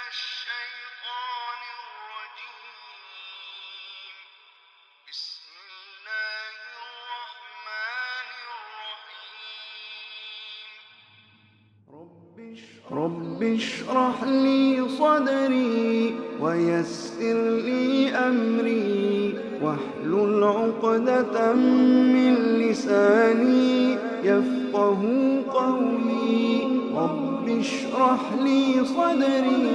الشيطان الرجيم. بسم الله الرحمن الرحيم. رب اشرح لي صدري ويسر لي أمري واحلل عقدة من لساني يفقه قولي. رب اشرح لي صدري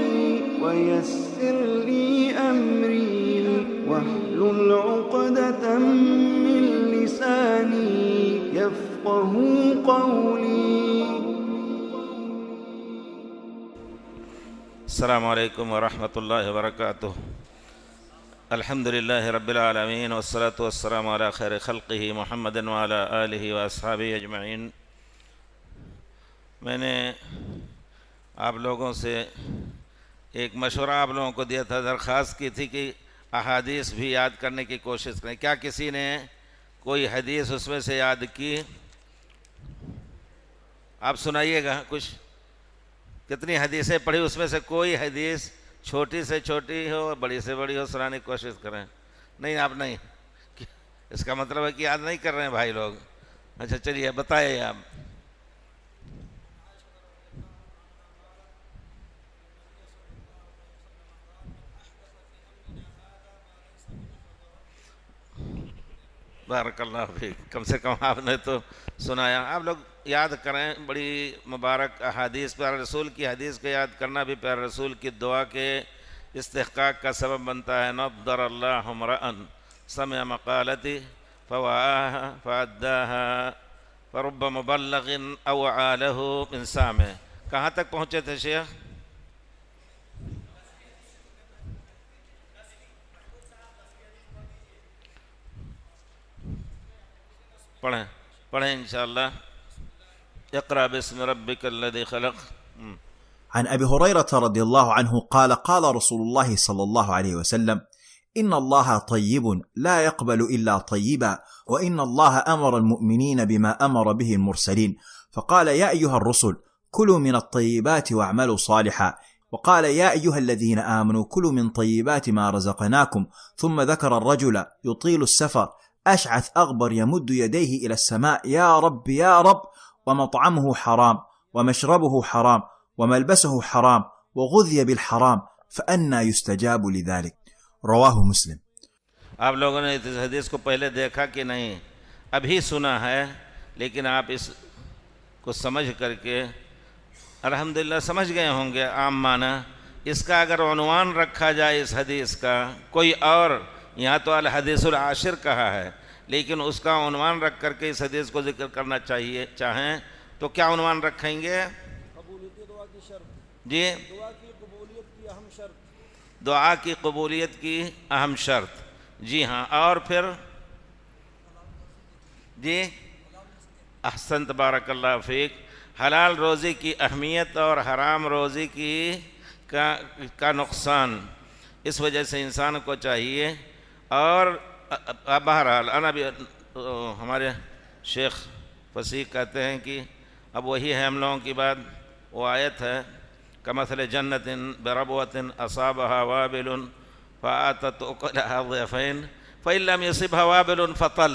ويسر لي أمري واحلل عقدة من لساني يفقه قولي. السلام علیکم ورحمۃ اللہ وبرکاتہ. الحمد للہ رب العالمین والصلاة والسلام علی خیر خلقہ محمد وعلی آلہ واصحابہ اجمعین. میں نے آپ لوگوں سے ایک مشورہ آپ لوگوں کو دیا تھا، درخواست کی تھی کہ احادیث بھی یاد کرنے کی کوشش کریں. کیا کسی نے کوئی حدیث اس میں سے یاد کی؟ آپ سنائیے گا کچھ. کتنی حدیثیں پڑھی، اس میں سے کوئی حدیث چھوٹی سے چھوٹی ہو بڑی سے بڑی ہو سنانے کی کوشش کریں. نہیں آپ نہیں، اس کا مطلب ہے کہ یاد نہیں کر رہے ہیں بھائی لوگ. اچھا چلیے بتائیے آپ. بارک اللہ فیک، کم سے کم آپ نے تو سنایا. آپ لوگ یاد کریں. بڑی مبارک احادیث، پیارے رسول کی حدیث کو یاد کرنا بھی پیارے رسول کی دعا کے استحقاق کا سبب بنتا ہے. نضر اللہ امرأ سمع مقالتی فوعاها فأداها فرب مبلغ اوعى له من سامع. کہاں تک پہنچے تھے شیخ؟ پڑھیں انشاءاللہ. اقرأ باسم ربك الذي خلق. عن أبي هريرة رضي الله عنه قال قال رسول الله صلى الله عليه وسلم إن الله طيب لا يقبل إلا طيبا وإن الله أمر المؤمنين بما أمر به المرسلين فقال يا أيها الرسل كلوا من الطيبات واعملوا صالحا وقال يا أيها الذين آمنوا كلوا من طيبات ما رزقناكم ثم ذكر الرجل يطيل السفر أشعث أغبر يمد يديه إلى السماء يا رب يا رب ومطعمه حرام ومشربه حرام وملبسه حرام وغذي بالحرام فأنا يستجاب لذلك. رواہ مسلم. آپ لوگوں نے اس حدیث کو پہلے دیکھا کہ نہیں؟ ابھی سنا ہے، لیکن آپ اس کو سمجھ کر کے الحمدللہ سمجھ گئے ہوں گے عام معنی. اس کا اگر عنوان رکھا جائے اس حدیث کا کوئی اور، یہاں تو الحدیث العاشر کہا ہے، لیکن اس کا عنوان رکھ کر کے اس حدیث کو ذکر کرنا چاہیں تو کیا عنوان رکھیں گے؟ جی، دعا کی قبولیت کی اہم شرط. جی ہاں، اور پھر جی احسنت بارک اللہ فیک. حلال روزی کی اہمیت اور حرام روزی کی کا نقصان. اس وجہ سے انسان کو چاہیے. اور بہرحال ہمارے شیخ فصیح کہتے ہیں کہ اب وہی ہے ہم لوگوں کی بات. وہ آیت ہے کمثل جنت بربوۃ اصابها وابل فآتت اکلها ضعفین فإن لم يصبها وابل فطل.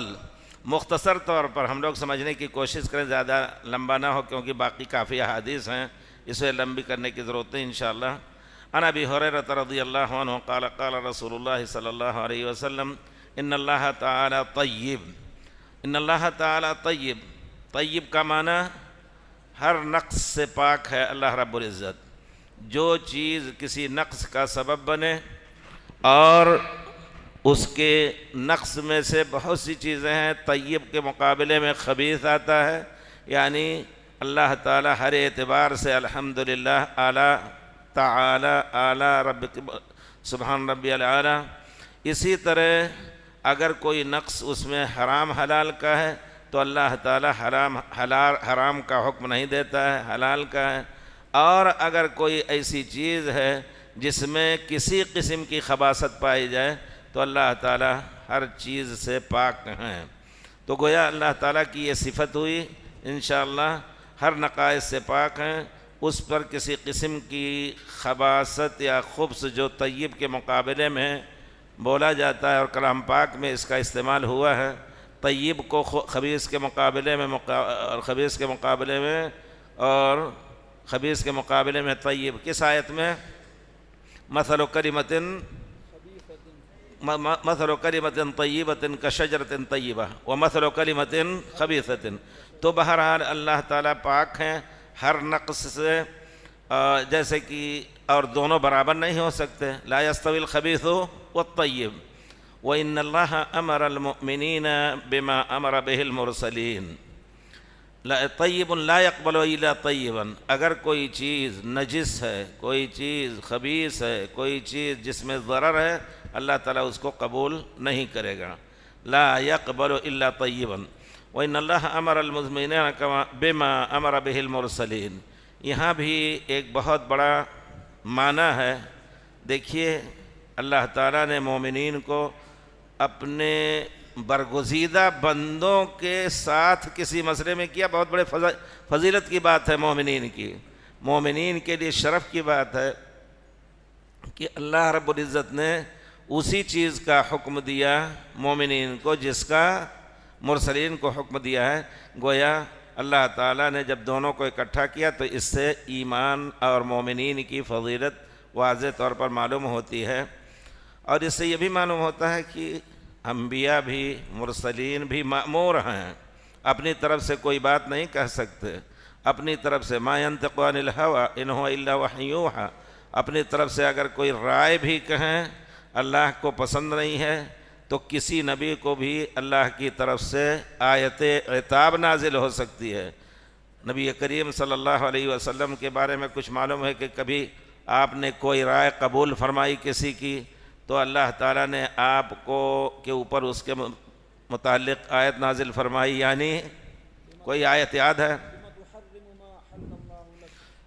مختصر طور پر ہم لوگ سمجھنے کی کوشش کریں، زیادہ لمبا نہ ہو کیونکہ باقی کافی احادیث ہیں، اسے لمبی کرنے کی ضرورت ہے انشاءاللہ. عن ابی ہریرہ رضی اللہ عنہ قال قال رسول اللہ صلی اللہ علیہ وسلم ان اللہ تعالی طیب. ان اللہ تعالی طیب. طیب کا معنی ہر نقص سے پاک ہے اللہ رب العزت. جو چیز کسی نقص کا سبب بنے، اور اس کے نقص میں سے بہت سی چیزیں ہیں، طیب کے مقابلے میں خبیث آتا ہے. یعنی اللہ تعالی ہر اعتبار سے الحمدللہ اعلیٰ تعالی اعلیٰ رب سبحان ربی العالیٰ. اسی طرح اگر کوئی نقص اس میں حرام حلال کا ہے تو اللہ تعالی حرام کا حکم نہیں دیتا ہے، حلال کا ہے. اور اگر کوئی ایسی چیز ہے جس میں کسی قسم کی خباثت پائی جائے تو اللہ تعالی ہر چیز سے پاک ہیں. تو گویا اللہ تعالیٰ کی یہ صفت ہوئی انشاءاللہ ہر نقائص سے پاک ہیں اس پر کسی قسم کی خباثت یا خبث جو طیب کے مقابلے میں بولا جاتا ہے اور کلام پاک میں اس کا استعمال ہوا ہے، طیب کو خبیث کے مقابلے میں خبیث کے مقابلے میں اور خبیث کے مقابلے میں طیب، کس آیت میں؟ مثل کلمۃ طیبۃ کشجرۃ طیبہ ومثل کلمۃ خبیثۃ۔ تو بہرحال اللہ تعالیٰ پاک ہیں ہر نقص سے، جیسے کہ اور دونوں برابر نہیں ہو سکتے، لا یستوی الخبیث والطیب وإن اللہ امر المؤمنین بما امر به المرسلین۔ طیب لا يقبل الا طیبا، اگر کوئی چیز نجس ہے، کوئی چیز خبیث ہے، کوئی چیز جس میں ضرر ہے، اللہ تعالیٰ اس کو قبول نہیں کرے گا۔ لا يقبل الا طیبا وإن اللہ امر المؤمنین بما امر به المرسلین۔ یہاں بھی ایک بہت بڑا معنی ہے۔ دیکھیے اللہ تعالیٰ نے مومنین کو اپنے برگزیدہ بندوں کے ساتھ کسی مسئلے میں کیا، بہت بڑے فضیلت کی بات ہے مومنین کی، مومنین کے لیے شرف کی بات ہے کہ اللہ رب العزت نے اسی چیز کا حکم دیا مومنین کو جس کا مرسلین کو حکم دیا ہے۔ گویا اللہ تعالیٰ نے جب دونوں کو اکٹھا کیا تو اس سے ایمان اور مومنین کی فضیلت واضح طور پر معلوم ہوتی ہے، اور اس سے یہ بھی معلوم ہوتا ہے کہ انبیاء بھی مرسلین بھی مأمور ہیں، اپنی طرف سے کوئی بات نہیں کہہ سکتے، اپنی طرف سے ما ينطق عن الهوى ان هو الا وحی یوحی، اپنی طرف سے اگر کوئی رائے بھی کہیں اللہ کو پسند نہیں ہے تو کسی نبی کو بھی اللہ کی طرف سے آیت عتاب نازل ہو سکتی ہے۔ نبی کریم صلی اللہ علیہ وسلم کے بارے میں کچھ معلوم ہے کہ کبھی آپ نے کوئی رائے قبول فرمائی کسی کی تو اللہ تعالیٰ نے آپ کو کے اوپر اس کے متعلق آیت نازل فرمائی، یعنی کوئی آیت یاد ہے؟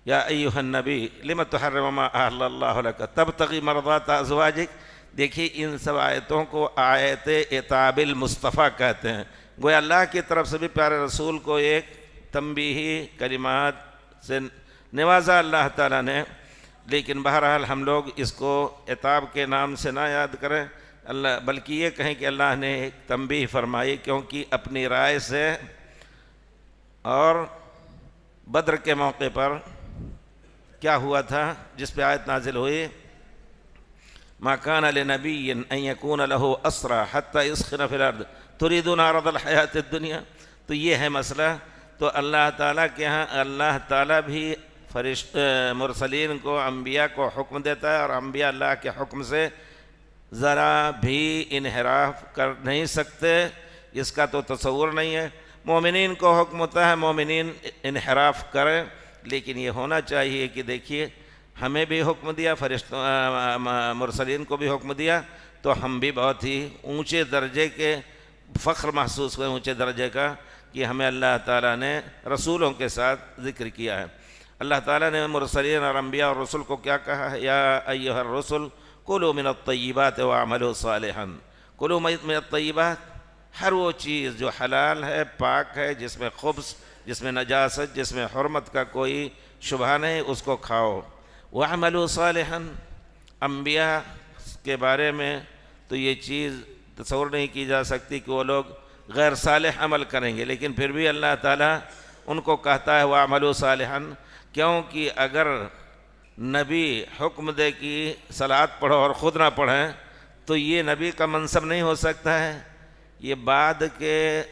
یا ایھا النبی لم تحرم ما احل اللہ لک تبتغی مرضات ازواجک۔ دیکھیے ان سب آیتوں کو آیت عتاب المصطفیٰ کہتے ہیں، گویا اللہ کی طرف سے بھی پیارے رسول کو ایک تنبیہی کلمات سے نوازا اللہ تعالیٰ نے، لیکن بہرحال ہم لوگ اس کو عتاب کے نام سے نہ یاد کریں، اللہ بلکہ یہ کہیں کہ اللہ نے ایک تنبیہ فرمائی، کیونکہ اپنی رائے سے۔ اور بدر کے موقع پر کیا ہوا تھا جس پہ آیت نازل ہوئی؟ ما كان لنبي ان يكون له اسرى حتى يسخن في الارض تريدون عرض الحیات الدنیا۔ تو یہ ہے مسئلہ۔ تو اللہ تعالیٰ کے ہاں اللہ تعالیٰ بھی مرسلین کو انبیاء کو حکم دیتا ہے، اور انبیاء اللہ کے حکم سے ذرا بھی انحراف کر نہیں سکتے، اس کا تو تصور نہیں ہے۔ مومنین کو حکم ہوتا ہے مومنین انحراف کریں، لیکن یہ ہونا چاہیے کہ دیکھیے ہمیں بھی حکم دیا، مرسلین کو بھی حکم دیا، تو ہم بھی بہت ہی اونچے درجے کے فخر محسوس ہوئے، اونچے درجے کا کہ ہمیں اللہ تعالیٰ نے رسولوں کے ساتھ ذکر کیا ہے۔ اللہ تعالیٰ نے مرسلین اور انبیاء اور رسول کو کیا کہا ہے؟ یا ایھا الرسل کلوا من الطیبات واعملوا صالحا۔ کلوا من الطیبات، ہر وہ چیز جو حلال ہے، پاک ہے، جس میں خبث، جس میں نجاست، جس میں حرمت کا کوئی شبہ نہیں، اس کو کھاؤ۔ وَعَمَلُوا صَالِحًا، انبیاء کے بارے میں تو یہ چیز تصور نہیں کی جا سکتی کہ وہ لوگ غیر صالح عمل کریں گے، لیکن پھر بھی اللہ تعالیٰ ان کو کہتا ہے وَعَمَلُوا صَالِحًا، کیونکہ اگر نبی حکم دے کہ صلاۃ پڑھو اور خود نہ پڑھیں تو یہ نبی کا منصب نہیں ہو سکتا ہے۔ یہ بعد کے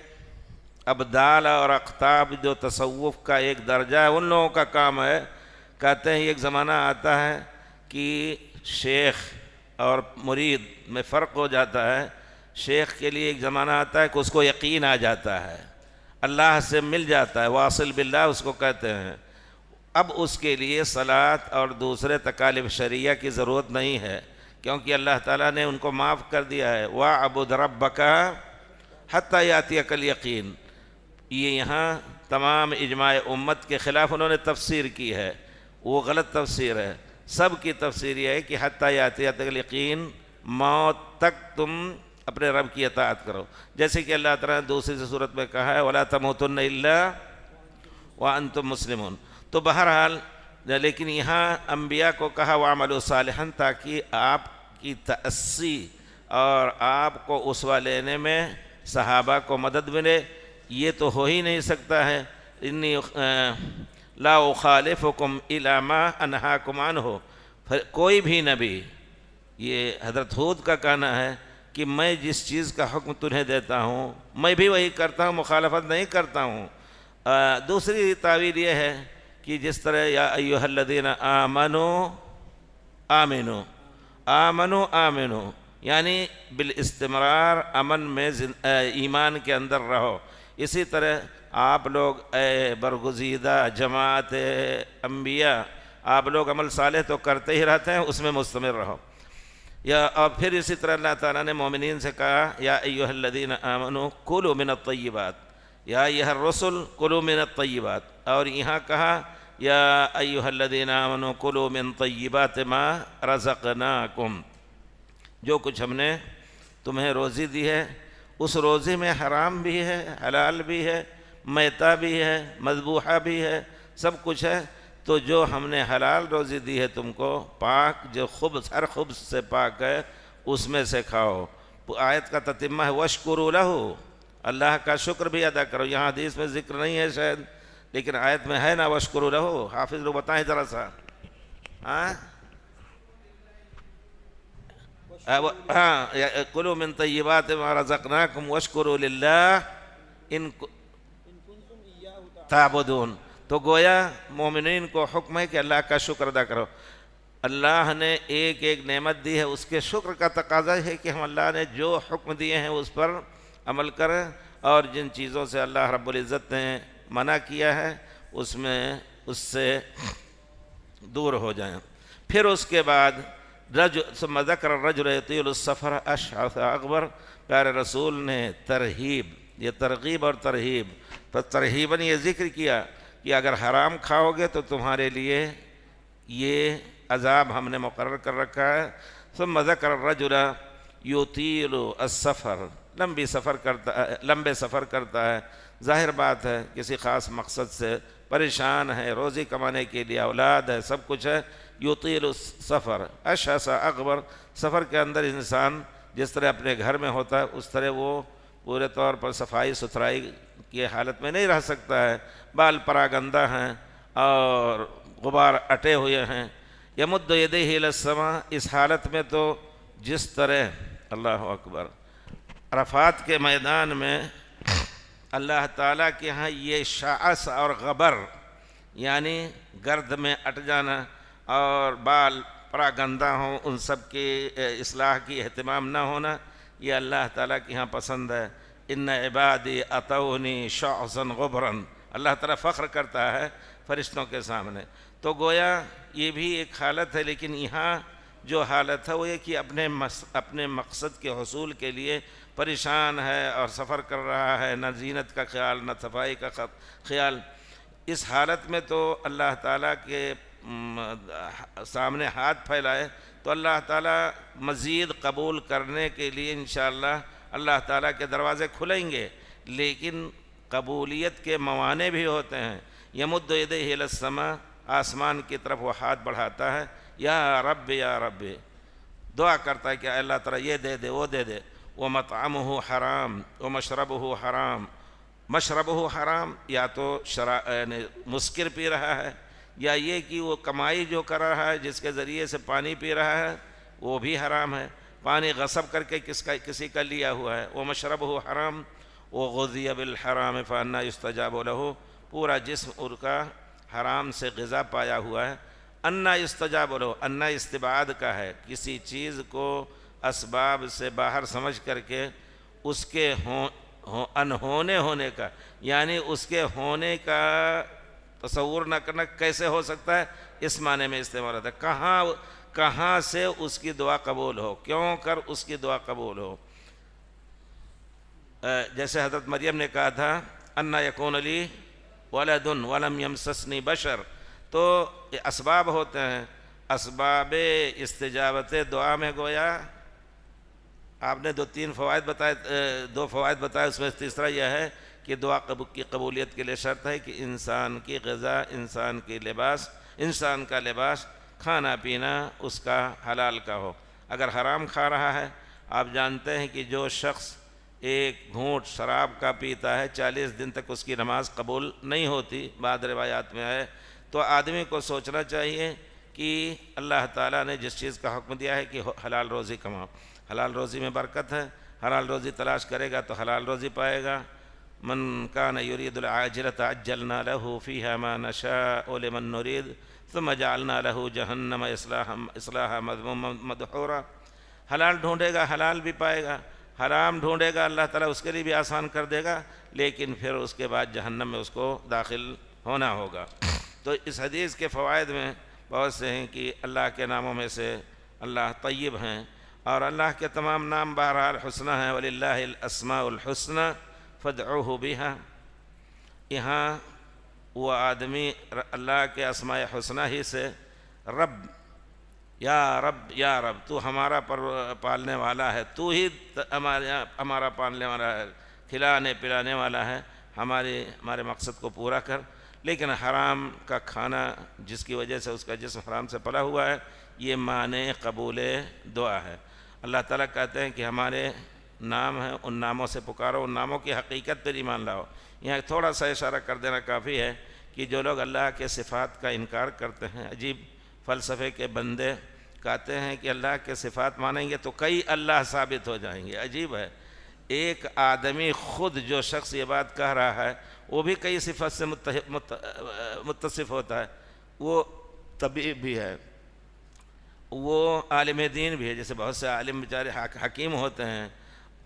ابدال اور اقطاب جو تصوف کا ایک درجہ ہے ان لوگوں کا کام ہے۔ کہتے ہیں ایک زمانہ آتا ہے کہ شیخ اور مرید میں فرق ہو جاتا ہے۔ شیخ کے لیے ایک زمانہ آتا ہے کہ اس کو یقین آ جاتا ہے، اللہ سے مل جاتا ہے، واصل باللہ اس کو کہتے ہیں۔ اب اس کے لیے صلاۃ اور دوسرے تکالیف شرعیہ کی ضرورت نہیں ہے، کیونکہ اللہ تعالیٰ نے ان کو معاف کر دیا ہے۔ وَاعْبُدْ رَبَّكَ حَتَّى يَأْتِيَكَ الْيَقِينُ۔ یہ یہاں تمام اجماع امت کے خلاف انہوں نے تفسیر کی ہے، وہ غلط تفسیر ہے۔ سب کی تفسیر یہ ہے کہ حتیٰ یاتیک الیقین، موت تک تم اپنے رب کی اطاعت کرو، جیسے کہ اللہ تعالیٰ نے دوسری صورت میں کہا ہے وَلَا تَمُوتُنَّ إِلَّا وَأَنْتُمْ مُسْلِمُونَ۔ تو بہرحال لیکن یہاں انبیاء کو کہا وَعَمَلُوا صَالِحًا، تاکہ آپ کی تأسی اور آپ کو اسوہ لینے میں صحابہ کو مدد ملے۔ یہ تو ہو ہی نہیں سکتا ہے، انی لا اخالفکم الی ما انہاکم عنہ، کوئی بھی نبی، یہ حضرت ہود کا کہنا ہے کہ میں جس چیز کا حکم تنہیں دیتا ہوں میں بھی وہی کرتا ہوں، مخالفت نہیں کرتا ہوں۔ دوسری تعویل یہ ہے کہ جس طرح یا ایھا الذین آمنوا آمنوا آمنوا آمنوا، یعنی بالاستمرار امن میں ایمان کے اندر رہو۔ اسی طرح آپ لوگ اے برگزیدہ جماعت انبیاء، آپ لوگ عمل صالح تو کرتے ہی رہتے ہیں، اس میں مستمر رہو۔ اور پھر اسی طرح اللہ تعالیٰ نے مومنین سے کہا یا ایھا الذین آمنوا کلوا من الطیبات، یا ایھا الرسل کلوا من الطیبات، اور یہاں کہا یا ایھا الذین آمنوا کلوا من طیبات ما رزقناکم، جو کچھ ہم نے تمہیں روزی دی ہے اس روزی میں حرام بھی ہے، حلال بھی ہے، میتہ بھی ہے، مذبوحہ بھی ہے، سب کچھ ہے۔ تو جو ہم نے حلال روزی دی ہے تم کو، پاک، جو خبث، ہر خبث سے پاک ہے، اس میں سے کھاؤ۔ آیت کا تتمہ ہے وَاشْكُرُوا لَهُ، اللہ کا شکر بھی ادا کرو۔ یہاں حدیث میں ذکر نہیں ہے شاید، لیکن آیت میں ہے نا وَاشْكُرُوا لَهُ۔ حافظ لوگ بتائیں ذرا سا۔ کلوا من طیبات ما رزقناکم واشکروا للہ ان تعبدون۔ تو گویا مومنین کو حکم ہے کہ اللہ کا شکر ادا کرو۔ اللہ نے ایک ایک نعمت دی ہے، اس کے شکر کا تقاضا ہے کہ ہم اللہ نے جو حکم دیے ہیں اس پر عمل کریں، اور جن چیزوں سے اللہ رب العزت نے منع کیا ہے اس سے دور ہو جائیں۔ پھر اس کے بعد ثم ذکر الرجل یطیل السفر اشعث اغبر، پیارے رسول نے ترہیب، یہ ترغیب اور ترہیب، تو ترہیباً یہ ذکر کیا کہ اگر حرام کھاؤ گے تو تمہارے لیے یہ عذاب ہم نے مقرر کر رکھا ہے۔ ثم ذکر الرجل یطیل السفر، لمبے سفر کرتا ہے، ظاہر بات ہے کسی خاص مقصد سے پریشان ہے، روزی کمانے کے لیے اولاد ہے، سب کچھ ہے۔ یطیل السفر اشعث اغبر، سفر کے اندر انسان جس طرح اپنے گھر میں ہوتا ہے اس طرح وہ پورے طور پر صفائی ستھرائی کی حالت میں نہیں رہ سکتا ہے، بال پراگندہ ہیں اور غبار اٹے ہوئے ہیں۔ یمد یدیہ الی السماء، اس حالت میں تو جس طرح اللہ اکبر عرفات کے میدان میں اللہ تعالیٰ کے ہاں یہ شعث اور غبر، یعنی گرد میں اٹ جانا اور بال پراگندہ ہوں، ان سب کی اصلاح کی اہتمام نہ ہونا، یہ اللہ تعالیٰ کے ہاں پسند ہے۔ ان عبادی اتونی شعثا غبرا، اللہ تعالیٰ فخر کرتا ہے فرشتوں کے سامنے۔ تو گویا یہ بھی ایک حالت ہے، لیکن یہاں جو حالت ہے وہ یہ کہ اپنے مقصد کے حصول کے لیے پریشان ہے اور سفر کر رہا ہے، نہ زینت کا خیال نہ صفائی کا خیال۔ اس حالت میں تو اللہ تعالیٰ کے سامنے ہاتھ پھیلائے تو اللہ تعالیٰ مزید قبول کرنے کے لیے انشاءاللہ اللہ تعالیٰ کے دروازے کھلیں گے، لیکن قبولیت کے موانع بھی ہوتے ہیں۔ یمد یدیہ الی السماء، آسمان کی طرف وہ ہاتھ بڑھاتا ہے، یا رب یا رب، دعا کرتا ہے کہ اللہ تعالیٰ یہ دے دے وہ دے دے۔ ومطعمہ حرام ومشربہ حرام، مشربہ حرام یا تو مسکر پی رہا ہے، یا یہ کہ وہ کمائی جو کر رہا ہے جس کے ذریعے سے پانی پی رہا ہے وہ بھی حرام ہے، پانی غصب کر کے کسی کا لیا ہوا ہے۔ ومشربہ حرام وغذی بالحرام فأنی یستجاب لہ، پورا جسم ان کا حرام سے غذا پایا ہوا ہے۔ انا یستجاب لہ، انا استبعاد کا ہے، کسی چیز کو اسباب سے باہر سمجھ کر کے اس کے انہونے ہونے کا، یعنی اس کے ہونے کا تصور نہ کرنا کیسے ہو سکتا ہے، اس معنی میں استعمال ہوتا ہے۔ کہاں سے اس کی دعا قبول ہو، کیوں کر اس کی دعا قبول ہو۔ جیسے حضرت مریم نے کہا تھا انا یکون لی ولد ولم یمسسنی بشر، تو یہ اسباب ہوتے ہیں، اسباب استجابت دعا میں گویا آپ نے دو فوائد بتائے، اس میں تیسرا یہ ہے کہ دعا کی قبولیت کے لیے شرط ہے کہ انسان کی غذا، انسان کی لباس، انسان کا لباس کھانا پینا اس کا حلال کا ہو۔ اگر حرام کھا رہا ہے، آپ جانتے ہیں کہ جو شخص ایک گھونٹ شراب کا پیتا ہے 40 دن تک اس کی نماز قبول نہیں ہوتی، بعض روایات میں ہے۔ تو آدمی کو سوچنا چاہیے کہ اللہ تعالیٰ نے جس چیز کا حکم دیا ہے کہ حلال روزی کماؤ، حلال روزی میں برکت ہے، حلال روزی تلاش کرے گا تو حلال روزی پائے گا۔ من کان یرید العاجلۃ عجلنا له فیہا ما نشاء لمن نرید ثم جعلنا له جہنم اصلاحا مذموما مدحورا۔ حلال ڈھونڈے گا حلال بھی پائے گا، حرام ڈھونڈے گا اللہ تعالیٰ اس کے لیے بھی آسان کر دے گا، لیکن پھر اس کے بعد جہنم میں اس کو داخل ہونا ہوگا۔ تو اس حدیث کے فوائد میں بہت سے ہیں کہ اللہ کے ناموں میں سے اللہ طیب ہیں، اور اللہ کے تمام نام بہرحال حسنہ ہیں۔ وَلِلَّهِ الْأَسْمَاءُ الْحُسْنَى فَادْعُوهُ بِهَا۔ یہاں وہ آدمی اللہ کے اسماء حسنہ ہی سے رب یا رب تو ہمارا پالنے والا ہے، تو ہی ہمارا پالنے والا ہے، کھلانے پلانے والا ہے، ہمارے مقصد کو پورا کر۔ لیکن حرام کا کھانا جس کی وجہ سے اس کا جسم حرام سے پلا ہوا ہے، یہ معنی قبول دعا ہے۔ اللہ تعالیٰ کہتے ہیں کہ ہمارے نام ہیں، ان ناموں سے پکارو، ان ناموں کی حقیقت پر ایمان لاؤ۔ یہاں تھوڑا سا اشارہ کر دینا کافی ہے کہ جو لوگ اللہ کے صفات کا انکار کرتے ہیں، عجیب فلسفے کے بندے کہتے ہیں کہ اللہ کے صفات مانیں گے تو کئی اللہ ثابت ہو جائیں گے۔ عجیب ہے، ایک آدمی خود جو شخص یہ بات کہہ رہا ہے وہ بھی کئی صفات سے متصف ہوتا ہے، وہ طبیب بھی ہے، وہ عالم دین بھی ہے، جیسے بہت سے عالم بیچارے حکیم ہوتے ہیں،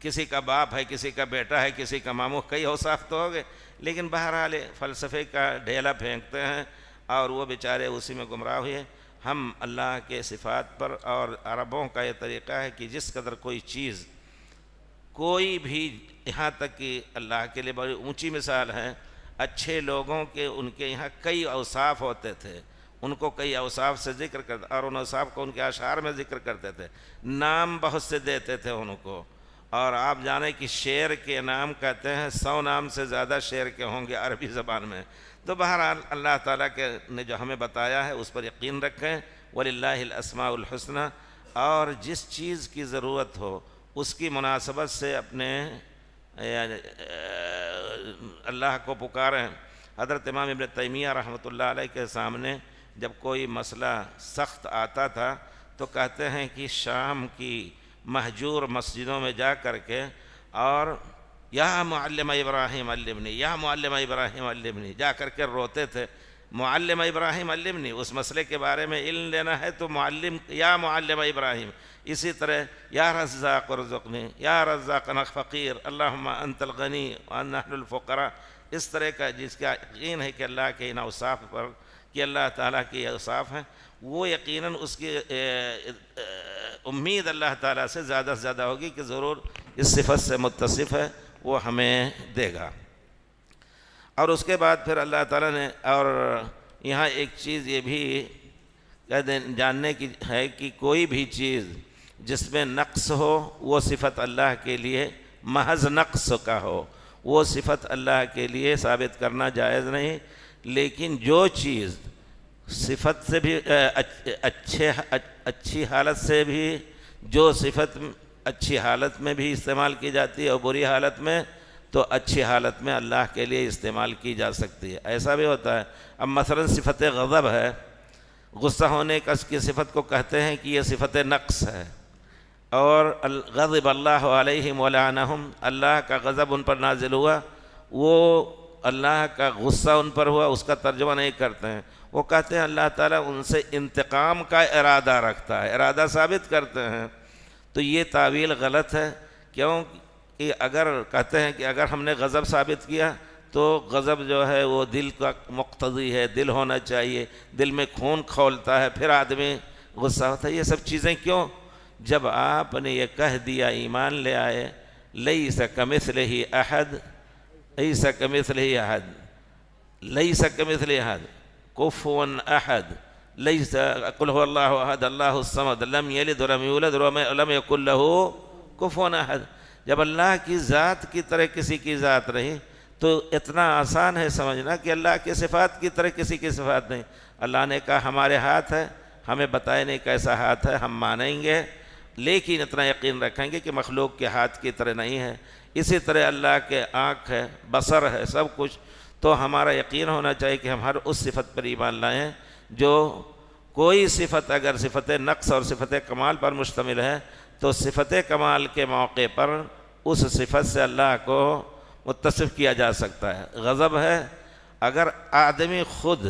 کسی کا باپ ہے، کسی کا بیٹا ہے، کسی کا ماموں، کئی اوصاف تو ہو گئے، لیکن بہرحال فلسفے کا ڈھیلا پھینکتے ہیں اور وہ بیچارے اسی میں گمراہ ہوئے۔ ہم اللہ کے صفات پر، اور عربوں کا یہ طریقہ ہے کہ جس قدر کوئی چیز، کوئی بھی، یہاں تک کہ اللہ کے لیے بڑی اونچی مثال ہے، اچھے لوگوں کے ان کے یہاں کئی اوصاف ہوتے تھے، ان کو کئی اوصاف سے ذکر کرتے، اور ان اوصاف کو ان کے اشعار میں ذکر کرتے تھے، نام بہت سے دیتے تھے ان کو۔ اور آپ جانیں کہ شعر کے نام کہتے ہیں 100 نام سے زیادہ شعر کے ہوں گے عربی زبان میں۔ تو بہرحال اللہ تعالیٰ نے جو ہمیں بتایا ہے اس پر یقین رکھیں۔ وَلِلَّهِ الْأَسْمَاءُ الْحُسْنَى، اور جس چیز کی ضرورت ہو اس کی مناسبت سے اپنے اللہ کو پکاریں۔ حضرت امام ابن تیمیہ رحمۃ اللہ علیہ کے سامنے جب کوئی مسئلہ سخت آتا تھا تو کہتے ہیں کہ شام کی مہجور مسجدوں میں جا کر کے اور یا معلم ابراہیم علمنی، یا معلم ابراہیم علمنی جا کر کے روتے تھے۔ معلم ابراہیم علمنی، اس مسئلے کے بارے میں علم لینا ہے تو معلم، یا معلم ابراہیم۔ اسی طرح یا رزاق ارزقنی، یا رزاق انا فقیر، اللہم انت الغنی وانا نحن الفقراء۔ اس طرح کا جس کا یقین ہے کہ اللہ کے ان اوصاف پر، کہ اللہ تعالیٰ کے اوصاف ہیں، وہ یقیناً اس کی امید اللہ تعالیٰ سے زیادہ سے زیادہ ہوگی کہ ضرور اس صفت سے متصف ہے، وہ ہمیں دے گا۔ اور اس کے بعد پھر اللہ تعالیٰ نے، اور یہاں ایک چیز یہ بھی جاننے کی ہے کہ کوئی بھی چیز جس میں نقص ہو وہ صفت اللہ کے لیے محض نقص کا ہو، وہ صفت اللہ کے لیے ثابت کرنا جائز نہیں۔ لیکن جو چیز صفت سے بھی اچھی حالت سے بھی، جو صفت اچھی حالت میں بھی استعمال کی جاتی ہے اور بری حالت میں، تو اچھی حالت میں اللہ کے لیے استعمال کی جا سکتی ہے۔ ایسا بھی ہوتا ہے، اب مثلا صفت غضب ہے، غصہ ہونے کی صفت کو کہتے ہیں کہ یہ صفت نقص ہے، اور غضب اللہ علیہم ولعنہم، اللہ کا غضب ان پر نازل ہوا، وہ اللہ کا غصہ ان پر ہوا، اس کا ترجمہ نہیں کرتے ہیں، وہ کہتے ہیں اللہ تعالیٰ ان سے انتقام کا ارادہ رکھتا ہے، ارادہ ثابت کرتے ہیں۔ تو یہ تعویل غلط ہے، کیوں کہ اگر کہتے ہیں کہ اگر ہم نے غضب ثابت کیا تو غضب جو ہے وہ دل کا مقتضی ہے، دل ہونا چاہیے، دل میں خون کھولتا ہے، پھر آدمی غصہ ہوتا ہے۔ یہ سب چیزیں کیوں؟ جب آپ نے یہ کہہ دیا، ایمان لے آئے، لیس کمثلہ احد، لیس کمثلہ احد، لیس کمثلہ احد، کفوا احد، لیس، قل هو اللہ احد اللہ الصمد لم یلد ولم یولد ولم یکن لہ کفوا احد۔ جب اللہ کی ذات کی طرح کسی کی ذات نہیں تو اتنا آسان ہے سمجھنا کہ اللہ کی صفات کی طرح کسی کی صفات نہیں. اللہ نے کہا ہمارے ہاتھ ہے، ہمیں بتائے نہیں کیسا ہاتھ ہے، ہم مانیں گے لیکن اتنا یقین رکھیں گے کہ مخلوق کے ہاتھ کی طرح نہیں ہے. اسی طرح اللہ کے آنکھ ہے، بصر ہے، سب کچھ. تو ہمارا یقین ہونا چاہیے کہ ہم ہر اس صفت پر ایمان لائیں جو کوئی صفت اگر صفت نقص اور صفت کمال پر مشتمل ہے تو صفت کمال کے موقع پر اس صفت سے اللہ کو متصف کیا جا سکتا ہے. غضب ہے، اگر آدمی خود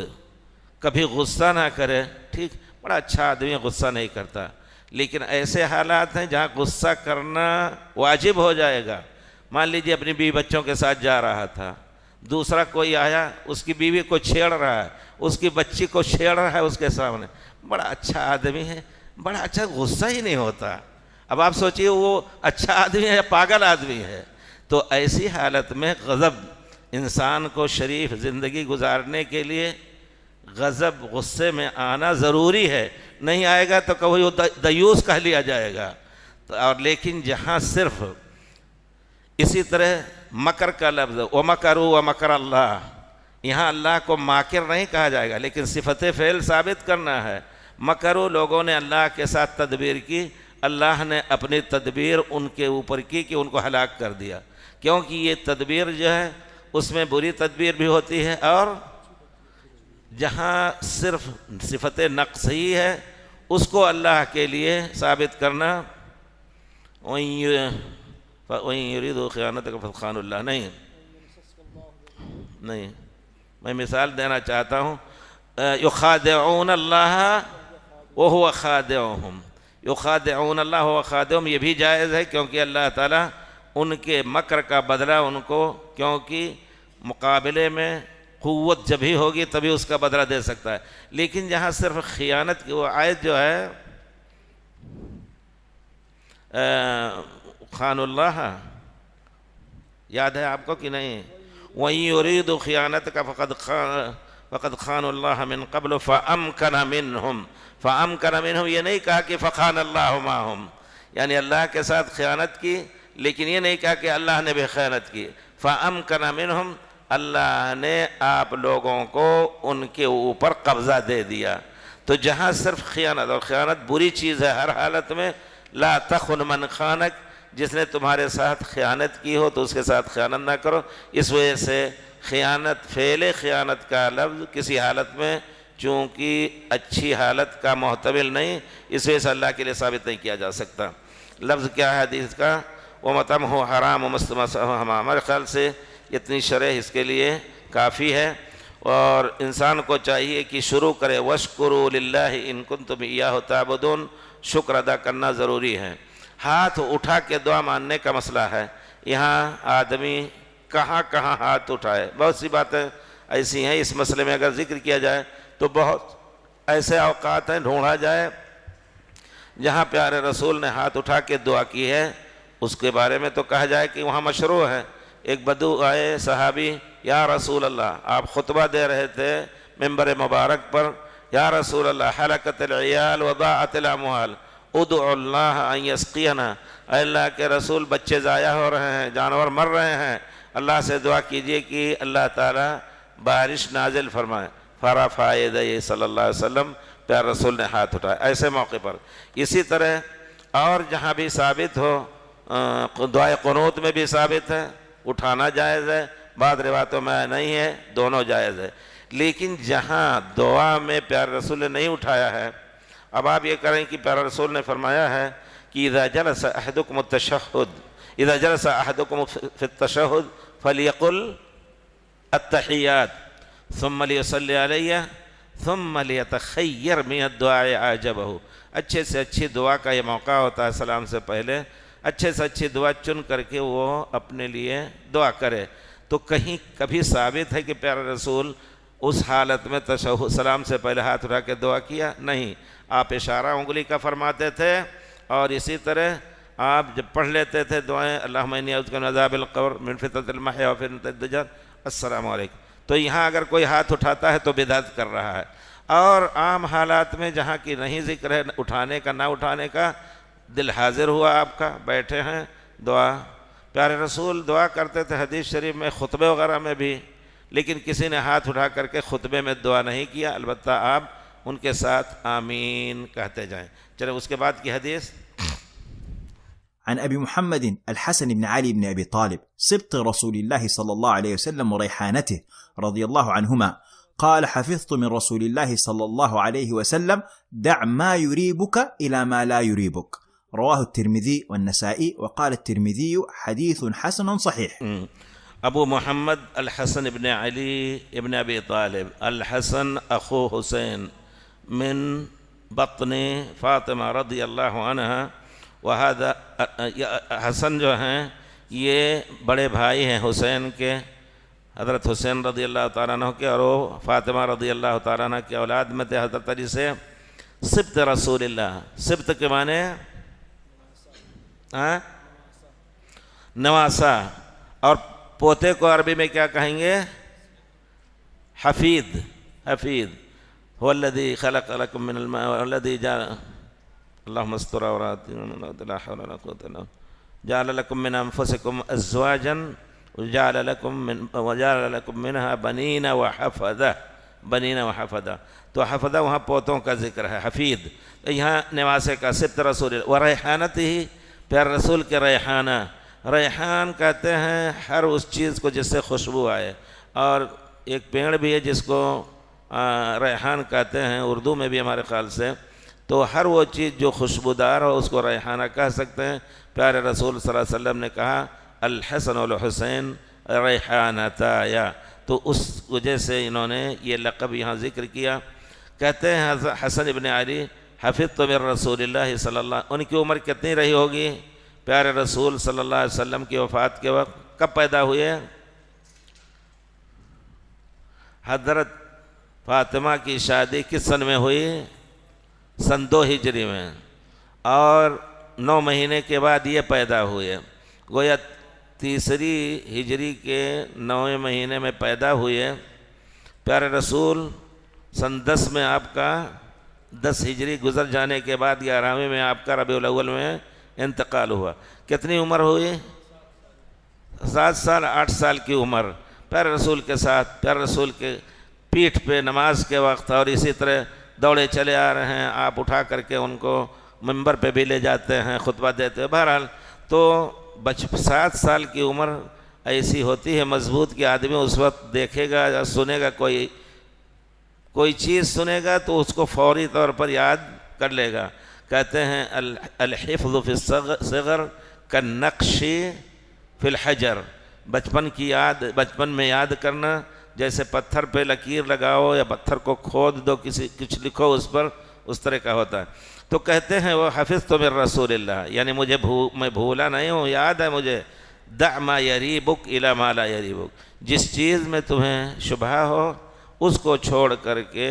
کبھی غصہ نہ کرے، ٹھیک، بڑا اچھا آدمی غصہ نہیں کرتا، لیکن ایسے حالات ہیں جہاں غصہ کرنا واجب ہو جائے گا. مان لیجیے اپنی بیوی بچوں کے ساتھ جا رہا تھا، دوسرا کوئی آیا اس کی بیوی کو چھیڑ رہا ہے، اس کی بچی کو چھیڑ رہا ہے اس کے سامنے، بڑا اچھا آدمی ہے، بڑا اچھا، غصہ ہی نہیں ہوتا. اب آپ سوچئے وہ اچھا آدمی ہے یا پاگل آدمی ہے. تو ایسی حالت میں غضب انسان کو شریف زندگی گزارنے کے لیے غضب غصے میں آنا ضروری ہے. نہیں آئے گا تو کوئی دیوس کہہ لیا جائے گا. اور لیکن جہاں صرف اسی طرح مکر کا لفظ وَمَكَرُوا وَمَكَرَ اللَّهُ، یہاں اللہ کو ماکر نہیں کہا جائے گا لیکن صفت فعل ثابت کرنا ہے. مکرو، لوگوں نے اللہ کے ساتھ تدبیر کی، اللہ نے اپنی تدبیر ان کے اوپر کی کہ ان کو ہلاک کر دیا. کیونکہ یہ تدبیر جو ہے اس میں بری تدبیر بھی ہوتی ہے، اور جہاں صرف صفت نقص ہی ہے اس کو اللہ کے لیے ثابت کرنا. وَإِن يُرِيدُوا خِيَانَتَكَ فَخَانُ اللَّهُ، نہیں، میں مثال دینا چاہتا ہوں. يُخَادِعُونَ اللَّهَ وَهُوَ خَادِعُهُمْ، يُخَادِعُونَ اللَّهَ وَهُوَ خَادِعُهُمْ، یہ بھی جائز ہے کیونکہ اللہ تعالیٰ ان کے مکر کا بدلہ ان کو، کیونکہ مقابلے میں قوت جب ہی ہوگی تبھی اس کا بدلہ دے سکتا ہے. لیکن جہاں صرف خیانت کی وہ آیت جو ہے خان اللہ، یاد ہے آپ کو کہ نہیں؟ وَإِن يُرِيدُوا خِيَانَتَكَ فَقَدْ خَانُوا اللَّهَ مِن قَبْلُ فَأَمْكَنَ مِنْهُمْ. فَأَمْكَنَ مِنْهُمْ یہ نہیں کہا کہ فَخَانَ اللَّهُ مَعَهُمْ، یعنی اللہ کے ساتھ خیانت کی، لیکن یہ نہیں کہا کہ اللہ نے بھی خیانت کی. فَأَمْكَنَ مِنْهُمْ، اللہ نے آپ لوگوں کو ان کے اوپر قبضہ دے دیا. تو جہاں صرف خیانت، اور خیانت بری چیز ہے ہر حالت میں، لا تخن من خانک، جس نے تمہارے ساتھ خیانت کی ہو تو اس کے ساتھ خیانت نہ کرو. اس وجہ سے خیانت، فعل خیانت کا لفظ کسی حالت میں چونکہ اچھی حالت کا محتمل نہیں، اس وجہ سے اللہ کے لیے ثابت نہیں کیا جا سکتا. لفظ کیا ہے حدیث کا؟ وَمَطَعْمُهُ حَرَامٌ وَمَسْتَمَسَهُ حَرَامٌ. ہمارے خیال سے اتنی شرح اس کے لیے کافی ہے. اور انسان کو چاہیے کہ شروع کرے وَاشْكُرُوا لِلَّهِ إِن كُنتُمْ إِيَّاهُ تَعْبُدُونَ، شکر ادا کرنا ضروری ہے. ہاتھ اٹھا کے دعا ماننے کا مسئلہ ہے. یہاں آدمی کہاں کہاں ہاتھ اٹھائے، بہت سی باتیں ایسی ہیں. اس مسئلے میں اگر ذکر کیا جائے تو بہت ایسے اوقات ہیں ڈھونڈا جائے جہاں پیارے رسول نے ہاتھ اٹھا کے دعا کی ہے. اس کے بارے میں تو کہا جائے کہ وہاں مشروع ہے. ایک بدو آئے صحابی، یا رسول اللہ، آپ خطبہ دے رہے تھے ممبر مبارک پر، یا رسول اللہ حلقت العیال وضاعت الاموال ادعو اللہ ان یسقینا، اے اللہ کے رسول بچے ضائع ہو رہے ہیں، جانور مر رہے ہیں، اللہ سے دعا کیجئے کہ اللہ تعالیٰ بارش نازل فرمائے. فرفع یدیہ صلی اللہ علیہ وسلم، پیارے رسول نے ہاتھ اٹھائے ایسے موقع پر. اسی طرح اور جہاں بھی ثابت ہو، دعائے قنوت میں بھی ثابت ہے، اٹھانا جائز ہے، بعض روایتوں میں نہیں ہے، دونوں جائز ہے. لیکن جہاں دعا میں پیارے رسول نے نہیں اٹھایا ہے، اب آپ یہ کریں کہ پیارے رسول نے فرمایا ہے کہ اذا جلس احدکم فی التشہد فلیقل التحیات ثم لیصلی علیہ ثم لیتخیر من الدعاء عاجبہ. اچھے سے اچھی دعا کا یہ موقع ہوتا ہے سلام سے پہلے، اچھے سے اچھی دعا چن کر کے وہ اپنے لیے دعا کرے. تو کہیں کبھی ثابت ہے کہ پیارے رسول اس حالت میں تشہد سلام سے پہلے ہاتھ اٹھا کے دعا کیا؟ نہیں. آپ اشارہ انگلی کا فرماتے تھے، اور اسی طرح آپ جب پڑھ لیتے تھے دعائیں اللہم انی اعوذ بک من عذاب القبر من فتنۃ المحیا وفتنۃ الدجال السلام علیکم. تو یہاں اگر کوئی ہاتھ اٹھاتا ہے تو بدعت کر رہا ہے. اور عام حالات میں جہاں کی نہیں ذکر ہے اٹھانے کا نہ اٹھانے کا، دل حاضر ہوا آپ کا، بیٹھے ہیں، دعا پیارے رسول دعا کرتے تھے حدیث شریف میں، خطبے وغیرہ میں بھی، لیکن کسی نے ہاتھ اٹھا کر کے خطبے میں دعا نہیں کیا، البتہ آپ ان کے ساتھ آمین کہتے جائیں۔ چلے اس کے بعد کی حدیث۔ عن أبي محمد الحسن بن علي بن أبي طالب سبط رسول الله صلى الله عليه وسلم وريحانته رضي الله عنهما قال: حفظت من رسول الله صلى الله عليه وسلم: دع ما يريبك إلى ما لا يريبك. رواه الترمذي والنسائي، وقال الترمذي: حديث حسن صحيح. ابو محمد الحسن بن علي بن أبي طالب، الحسن أخو حسين من بطن فاطمہ رضی اللہ عنہ، وهذا حسن جو ہیں یہ بڑے بھائی ہیں حسین کے، حضرت حسین رضی اللہ تعالیٰ عنہ کے، اور وہ فاطمہ رضی اللہ تعالیٰ عنہ کے اولاد میں تھے حضرت علی سے۔ سبط رسول اللہ، سبط کے معنی نواسا، اور پوتے کو عربی میں کیا کہیں گے؟ حفید۔ حفید هو الذي خلق لكم من الماء والذي جعل اللهم استر عوراتنا لا حول ولا قوة الا بالله جعل لكم من انفسكم ازواجا وجعل لكم منها بنين وحفظة، بنين وحفظة، تو حفظہ وہاں پوتوں کا ذکر ہے، حفید یہاں نواسے کا۔ سبط رسول وريحانته، پیار رسول کے ریحانہ، ریحان کہتے ہیں ہر اس چیز کو جس سے خوشبو آئے، اور ایک پیڑ بھی ہے جس کو ریحان کہتے ہیں اردو میں بھی ہمارے خیال سے، تو ہر وہ چیز جو خوشبودار ہو اس کو ریحانہ کہہ سکتے ہیں۔ پیارے رسول صلی اللہ علیہ وسلم نے کہا الحسن والحسین ریحانتایا، تو اس وجہ سے انہوں نے یہ لقب یہاں ذکر کیا۔ کہتے ہیں حسن ابن علی حفظت من رسول اللہ صلی اللہ، ان کی عمر کتنی رہی ہوگی؟ پیارے رسول صلی اللہ علیہ وسلم کی وفات کے وقت کب پیدا ہوئے؟ حضرت فاطمہ کی شادی کس سن میں ہوئی؟ سن 2 ہجری میں، اور 9 مہینے کے بعد یہ پیدا ہوئے، گویا 3 ہجری کے 9 مہینے میں پیدا ہوئے۔ پیارے رسول سن 10 میں آپ کا 10 ہجری گزر جانے کے بعد 11ویں میں آپ کا ربیع الاول میں انتقال ہوا۔ کتنی عمر ہوئی؟ 7 سال 8 سال کی عمر پیارے رسول کے ساتھ، پیارے رسول کے پیٹھ پہ نماز کے وقت، اور اسی طرح دوڑے چلے آ رہے ہیں، آپ اٹھا کر کے ان کو منبر پہ بھی لے جاتے ہیں، خطبہ دیتے ہیں۔ بہرحال تو 7 سال کی عمر ایسی ہوتی ہے مضبوط کہ آدمی اس وقت دیکھے گا یا سنے گا، کوئی چیز سنے گا تو اس کو فوری طور پر یاد کر لے گا۔ کہتے ہیں الحفظ فی الصغر کالنقش فی الحجر، بچپن میں یاد کرنا جیسے پتھر پہ لکیر لگاؤ یا پتھر کو کھود دو، کچھ لکھو اس پر، اس طرح کا ہوتا ہے۔ تو کہتے ہیں وہ حفظت من رسول اللہ، یعنی میں بھولا نہیں ہوں، یاد ہے مجھے۔ دع ما یریبک الی ما لا یریبک، جس چیز میں تمہیں شبہ ہو اس کو چھوڑ کر کے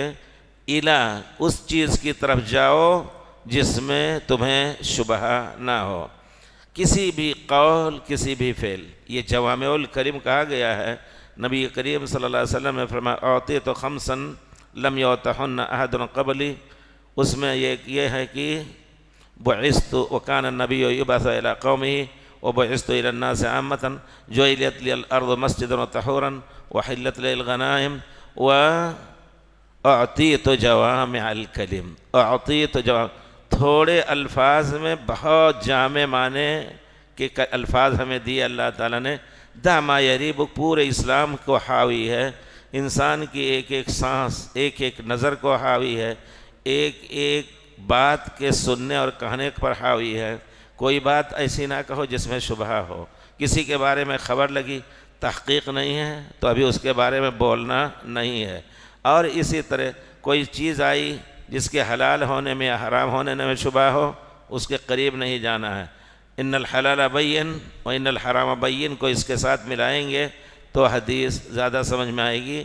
الی، اس چیز کی طرف جاؤ جس میں تمہیں شبہ نہ ہو۔ کسی بھی قول، کسی بھی فعل، یہ جوامع الکلم کہا گیا ہے۔ نبی کریم صلی اللہ علیہ وسلم نے فرمایا اعطیت خمسا لم یعطہن احد قبلی، اس میں یہ ہے کہ بعثت وکان النبی یبعث الی قومہ وبعثت الی الناس عامۃ جعلت لی الارض مسجدا وطہورا وحلت لی الغنائم واعطیت جوامع الکلم۔ اعطیت تھوڑے الفاظ میں بہت جامع معنی کے الفاظ ہمیں دیے اللہ تعالیٰ نے۔ دع ما یریبک پورے اسلام کو حاوی ہے، انسان کی ایک ایک سانس، ایک ایک نظر کو حاوی ہے، ایک ایک بات کے سننے اور کہنے پر حاوی ہے۔ کوئی بات ایسی نہ کہو جس میں شبہ ہو۔ کسی کے بارے میں خبر لگی، تحقیق نہیں ہے تو ابھی اس کے بارے میں بولنا نہیں ہے۔ اور اسی طرح کوئی چیز آئی جس کے حلال ہونے میں یا حرام ہونے میں شبہ ہو، اس کے قریب نہیں جانا ہے۔ ان الحلال بین و ان الحرام بین کو اس کے ساتھ ملائیں گے تو حدیث زیادہ سمجھ میں آئے گی۔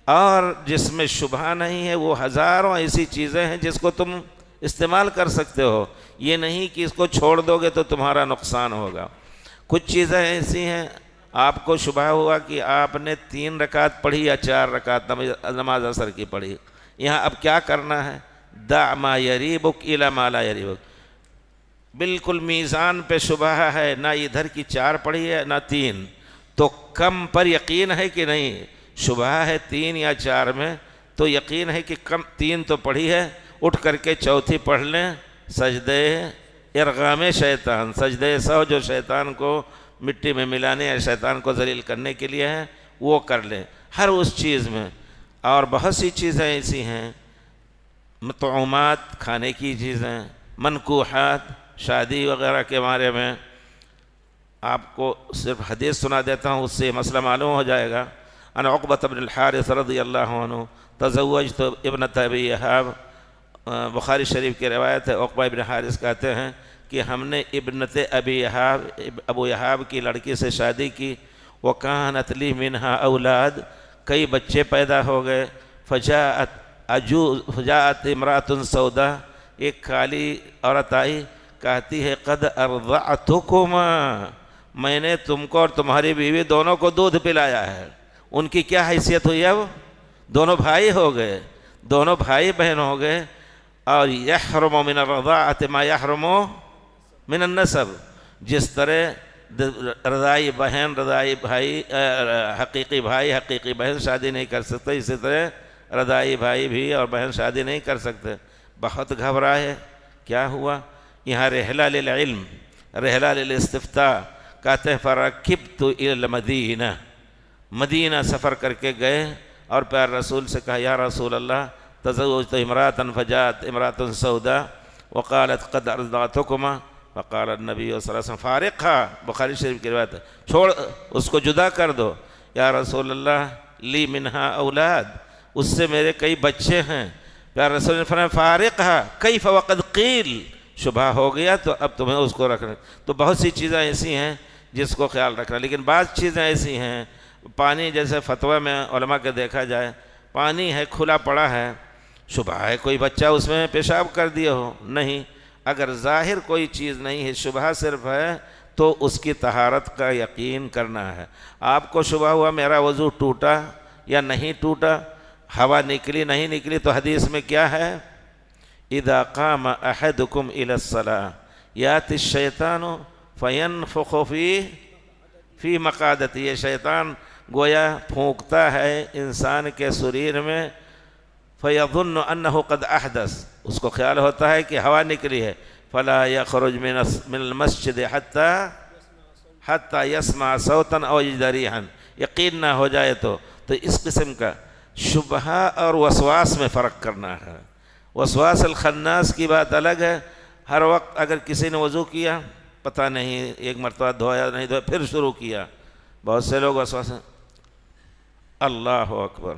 اور جس میں شبہ نہیں ہے وہ ہزاروں ایسی چیزیں ہیں جس کو تم استعمال کر سکتے ہو، یہ نہیں کہ اس کو چھوڑ دو گے تو تمہارا نقصان ہوگا۔ کچھ چیزیں ایسی ہیں آپ کو شبہ ہوا کہ آپ نے 3 رکعت پڑھی یا 4 رکعت نماز عصر کی پڑھی، یہاں اب کیا کرنا ہے؟ دع ما یریبک الی ما لا یریبک، بالکل میزان پہ شبہ ہے، نہ ادھر کی 4 پڑھی ہے نہ 3، تو کم پر یقین ہے کہ نہیں؟ شبہ ہے 3 یا 4 میں، تو یقین ہے کہ کم 3 تو پڑھی ہے، اٹھ کر کے چوتھی پڑھ لیں، سجدے ارغام شیطان، سجدے سہو جو شیطان کو مٹی میں ملانے یا شیطان کو ذلیل کرنے کے لیے ہے، وہ کر لیں ہر اس چیز میں۔ اور بہت سی چیزیں ایسی ہیں، مطعومات کھانے کی چیزیں، منکوحات شادی وغیرہ کے بارے میں آپ کو صرف حدیث سنا دیتا ہوں، اس سے مسئلہ معلوم ہو جائے گا۔ ان عقبۃ بن الحارث رضی اللہ عنہ تزوجت ابنۃ ابی احاب، بخاری شریف کی روایت ہے، عقبہ ابن حارث کہتے ہیں کہ ہم نے ابنت ابی احاب، ابو احاب کی لڑکی سے شادی کی، وکانت لی منہا اولاد، کئی بچے پیدا ہو گئے، فجاءت امرأۃ سودا، ایک کالی عورت آئی، کہتی ہے قد ارضعتکما، میں نے تم کو اور تمہاری بیوی دونوں کو دودھ پلایا ہے۔ ان کی کیا حیثیت ہوئی؟ اب دونوں بھائی ہو گئے، دونوں بھائی بہن ہو گئے، اور یحرم من الرضاعۃ ما یحرم من النسب، جس طرح رضائی بہن رضائی بھائی، حقیقی بھائی حقیقی بہن شادی نہیں کر سکتے، اسی طرح رضائی بھائی بھی اور بہن شادی نہیں کر سکتے۔ بہت گھبرائے، کیا ہوا؟ یہاں رحلہ للعلم، رحلہ للاستفتاء، کہتے ہیں فرکبت الی المدینہ، مدینہ سفر کر کے گئے اور پیار رسول سے کہا یا رسول اللہ تزوجت امرأۃ فجاءت امرأۃ سوداء وقالت قد ارضعتکما، فقال النبی صلی اللہ علیہ وسلم فارقھا، بخاری شریف کی روایت ہے، چھوڑ اس کو جدا کر دو۔ یا رسول اللہ لی منہا اولاد، اس سے میرے کئی بچے ہیں۔ پیار رسول نے فرمایا فارقھا کیف وقد قیل، شبہ ہو گیا تو اب تمہیں اس کو رکھنا۔ تو بہت سی چیزیں ایسی ہیں جس کو خیال رکھنا، لیکن بعض چیزیں ایسی ہیں، پانی جیسے فتویٰ میں علماء کے دیکھا جائے، پانی ہے کھلا پڑا ہے، شبہ ہے کوئی بچہ اس میں پیشاب کر دیا ہو، نہیں، اگر ظاہر کوئی چیز نہیں ہے، شبہ صرف ہے، تو اس کی طہارت کا یقین کرنا ہے۔ آپ کو شبہ ہوا میرا وضو ٹوٹا یا نہیں ٹوٹا، ہوا نکلی نہیں نکلی، تو حدیث میں کیا ہے؟ اذا قام احدکم الى الصلاة یاتی الشیطان فینفخ فی مقعدتی، یہ شیطان گویا پھونکتا ہے انسان کے سریر میں، فیظن انہ قد احدث، اس کو خیال ہوتا ہے کہ ہوا نکلی ہے، فلا یخرج من المسجد حتی یسمع صوتا او یجد ریحا، یقین نہ ہو جائے تو اس قسم کا شبہ اور وسواس میں فرق کرنا ہے۔ وسواس الخناس کی بات الگ ہے، ہر وقت اگر کسی نے وضو کیا، پتہ نہیں ایک مرتبہ دھویا نہیں دھویا، پھر شروع کیا، بہت سے لوگ وسواس ہیں، اللہ اکبر،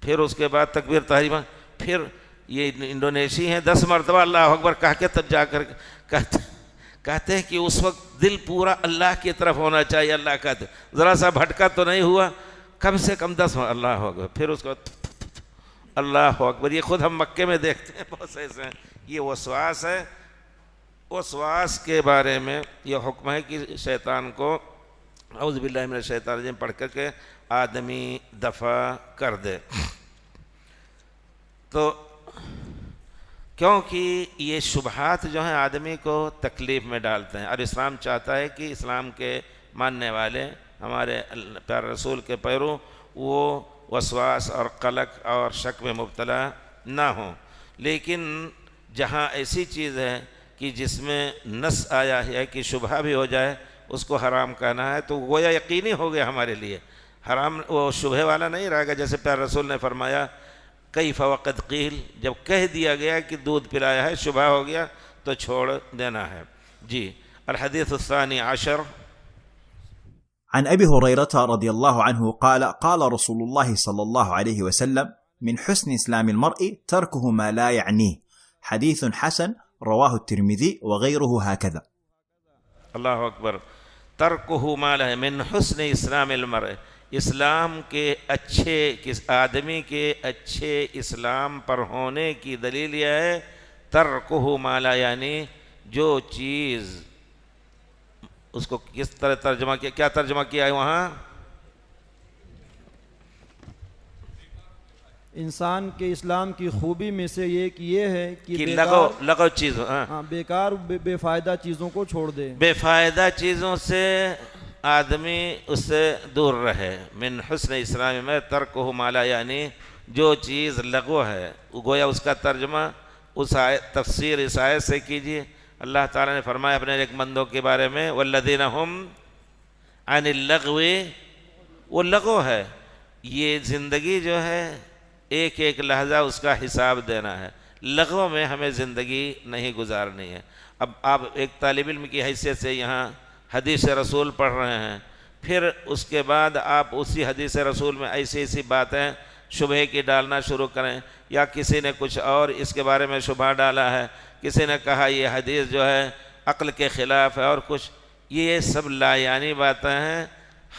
پھر اس کے بعد تکبیر تحریمہ، پھر یہ انڈونیشی ہیں 10 مرتبہ اللہ اکبر کہہ کے تب جا کر کہتے ہیں کہ اس وقت دل پورا اللہ کی طرف ہونا چاہیے، اللہ کہتے ذرا سا بھٹکا تو نہیں ہوا، کم سے کم 10 مرتبہ اللہ اکبر، پھر اس کو اللہ اکبر۔ یہ خود ہم مکے میں دیکھتے ہیں بہت سے ایسے ہیں، یہ وسواس ہے۔ وسواس کے بارے میں یہ حکم ہے کہ شیطان کو اعوذ باللہ من الشیطان الرجیم پڑھ کر کے آدمی دفع کر دے۔ تو کیونکہ یہ شبہات جو ہیں آدمی کو تکلیف میں ڈالتے ہیں، اور اسلام چاہتا ہے کہ اسلام کے ماننے والے، ہمارے پیارے رسول کے پیرو، وہ وسواس اور قلق اور شک میں مبتلا نہ ہوں۔ لیکن جہاں ایسی چیز ہے کہ جس میں نص آیا ہے کہ شبہ بھی ہو جائے، اس کو حرام کہنا ہے، تو گویا یقینی ہو گیا ہمارے لیے، حرام وہ شبہ والا نہیں رہے گا۔ جیسے پیارے رسول نے فرمایا کیف وقد قیل، جب کہہ دیا گیا کہ دودھ پلایا ہے، شبہ ہو گیا تو چھوڑ دینا ہے۔ جی، الحدیث الثانی عشر عن أبي هريرة رضي الله عنه قال قال رسول الله صلى الله عليه وسلم من حسن إسلام المرء تركه ما لا يعنيه، حديث حسن رواه الترمذي وغيره هكذا۔ اللہ اکبر، ترکہ ما لا، من حسن اسلام المرء، اسلام کے اچھے، کس آدمی کے اچھے اسلام پر ہونے کی دلیل یہ ہے ترکہ ما لا، یعنی جو چیز، اس کو کس طرح ترجمہ کیا، کیا ترجمہ کیا ہے وہاں؟ انسان کے اسلام کی خوبی میں سے ایک یہ ہے کہ کہ لغو چیز بیکار بے فائدہ چیزوں کو چھوڑ دے، بے فائدہ چیزوں سے آدمی اس سے دور رہے۔ من حسن اسلام میں ترکہ ما لا یعنی، جو چیز لغو ہے گویا اس کا ترجمہ اس تفسیر اس آیت سے کیجیے۔ اللہ تعالیٰ نے فرمایا اپنے ایک بندوں کے بارے میں والذین ہم عن اللغو، وہ لغو ہے، یہ زندگی جو ہے ایک ایک لحظہ اس کا حساب دینا ہے، لغو میں ہمیں زندگی نہیں گزارنی ہے۔ اب آپ ایک طالب علم کی حیثیت سے یہاں حدیث رسول پڑھ رہے ہیں، پھر اس کے بعد آپ اسی حدیث رسول میں ایسی ایسی باتیں شبہ کی ڈالنا شروع کریں، یا کسی نے کچھ اور اس کے بارے میں شبہ ڈالا ہے، کسی نے کہا یہ حدیث جو ہے عقل کے خلاف ہے اور کچھ، یہ سب لا یعنی باتیں ہیں۔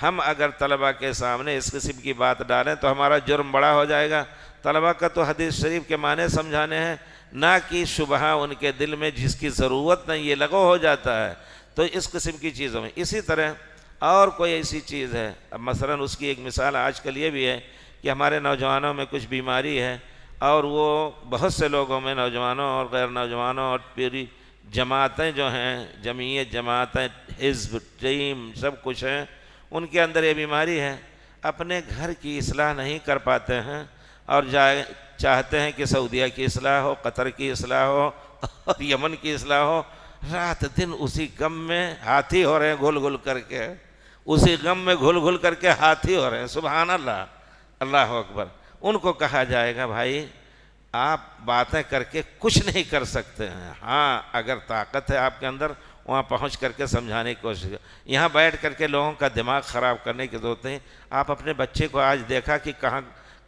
ہم اگر طلبہ کے سامنے اس قسم کی بات ڈالیں تو ہمارا جرم بڑا ہو جائے گا۔ طلبہ کا تو حدیث شریف کے معنی سمجھانے ہیں، نہ کہ شبہ ان کے دل میں جس کی ضرورت نہیں، یہ لغو ہو جاتا ہے۔ تو اس قسم کی چیزوں میں اسی طرح اور کوئی ایسی چیز ہے، اب مثلا اس کی ایک مثال آج کل یہ بھی ہے کہ ہمارے نوجوانوں میں کچھ بیماری ہے، اور وہ بہت سے لوگوں میں، نوجوانوں اور غیر نوجوانوں اور پوری جماعتیں جو ہیں، جمعیت، جماعتیں، حزب، ٹیم، سب کچھ ہیں، ان کے اندر یہ بیماری ہے، اپنے گھر کی اصلاح نہیں کر پاتے ہیں، اور چاہتے ہیں کہ سعودیہ کی اصلاح ہو، قطر کی اصلاح ہو اور یمن کی اصلاح ہو، رات دن اسی غم میں ہاتھی ہو رہے ہیں، گھل گھل کر کے، اسی غم میں گھل گھل کر کے ہاتھی ہو رہے ہیں۔ سبحان اللہ، اللہ اکبر۔ ان کو کہا جائے گا بھائی آپ باتیں کر کے کچھ نہیں کر سکتے ہیں، ہاں اگر طاقت ہے آپ کے اندر وہاں پہنچ کر کے سمجھانے کی کوشش کریں۔ یہاں بیٹھ کر کے لوگوں کا دماغ خراب کرنے کی ضرورت نہیں۔ آپ اپنے بچے کو آج دیکھا کہ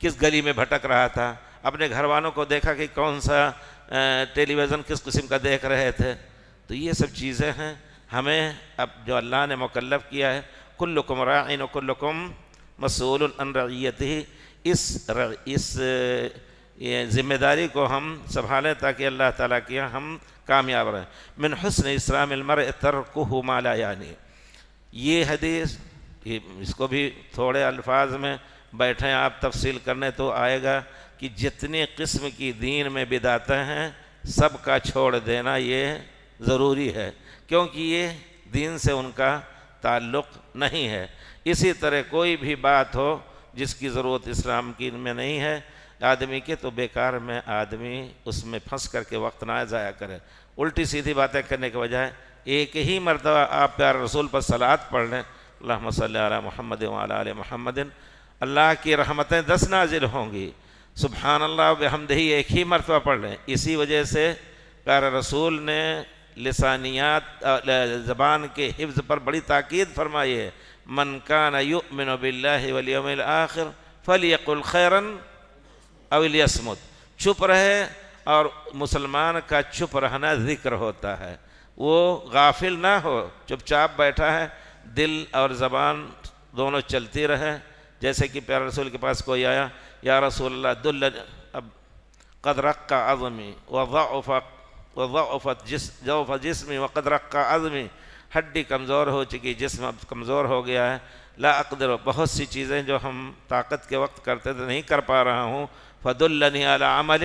کس گلی میں بھٹک رہا تھا، اپنے گھر والوں کو دیکھا کہ کون سا ٹیلی ویژن کس قسم کا دیکھ رہے تھے۔ تو یہ سب چیزیں ہیں، ہمیں اب جو اللہ نے مکلف کیا ہے، کلکم راعٍ وکلکم مسئول عن رعیتہ، اس یہ ذمہ داری کو ہم سنبھالیں تاکہ اللہ تعالیٰ کی ہم کامیاب رہیں۔ من حسن اسلام المرء ترکہ ما لا یعنی، یہ حدیث اس کو بھی تھوڑے الفاظ میں بیٹھیں آپ تفصیل کرنے تو آئے گا کہ جتنی قسم کی دین میں بدعتیں ہیں سب کا چھوڑ دینا یہ ضروری ہے، کیونکہ یہ دین سے ان کا تعلق نہیں ہے۔ اسی طرح کوئی بھی بات ہو جس کی ضرورت اسلام کی میں نہیں ہے آدمی کے، تو بیکار میں آدمی اس میں پھنس کر کے وقت نہ ضائع کرے۔ الٹی سیدھی باتیں کرنے کے بجائے ایک ہی مرتبہ آپ پیارے رسول پر صلوات پڑھ لیں، اللہم صلی علی محمد وعلی آل محمد، اللہ کی رحمتیں 10 نازل ہوں گی۔ سبحان اللہ وبحمدہ ایک ہی مرتبہ پڑھ لیں۔ اسی وجہ سے پیارے رسول نے لسانیات زبان کے حفظ پر بڑی تاکید فرمائی ہے، من کان یؤمن باللہ والیوم الآخر فلیقل خیرا او لیصمت، چپ رہے، اور مسلمان کا چپ رہنا ذکر ہوتا ہے، وہ غافل نہ ہو، چپ چاپ بیٹھا ہے، دل اور زبان دونوں چلتی رہے۔ جیسے کہ پیارے رسول کے پاس کوئی آیا، یا رسول اللہ دلنی، اب قد رق عظمی وضعفت جسمی وقد رق عظمی، ہڈی کمزور ہو چکی، جسم اب کمزور ہو گیا ہے، لا اقدر، بہت سی چیزیں جو ہم طاقت کے وقت کرتے تھے نہیں کر پا رہا ہوں، فدلنی علی عمل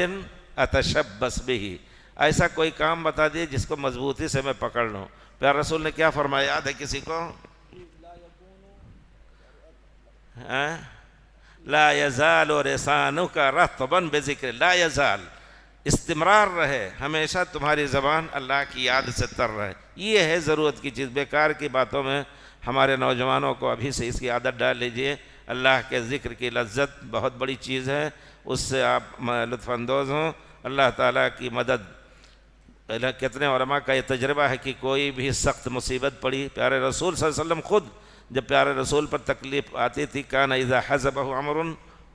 اتشبث بہ، ایسا کوئی کام بتا دیے جس کو مضبوطی سے میں پکڑ لوں۔ پیارے رسول نے کیا فرمایا، یاد ہے کسی کو؟ لا یزال لسانک رطبا بذکر، لا یزال، استمرار رہے، ہمیشہ تمہاری زبان اللہ کی یاد سے تر رہے۔ یہ ہے ضرورت کی چیز، بیکار کی باتوں میں ہمارے نوجوانوں کو ابھی سے اس کی عادت ڈال لیجئے۔ اللہ کے ذکر کی لذت بہت بڑی چیز ہے، اس سے آپ لطف اندوز ہوں، اللہ تعالیٰ کی مدد۔ کتنے علماء کا یہ تجربہ ہے کہ کوئی بھی سخت مصیبت پڑی، پیارے رسول صلی اللہ علیہ وسلم خود جب پیارے رسول پر تکلیف آتی تھی، کان اذا حزبہ امر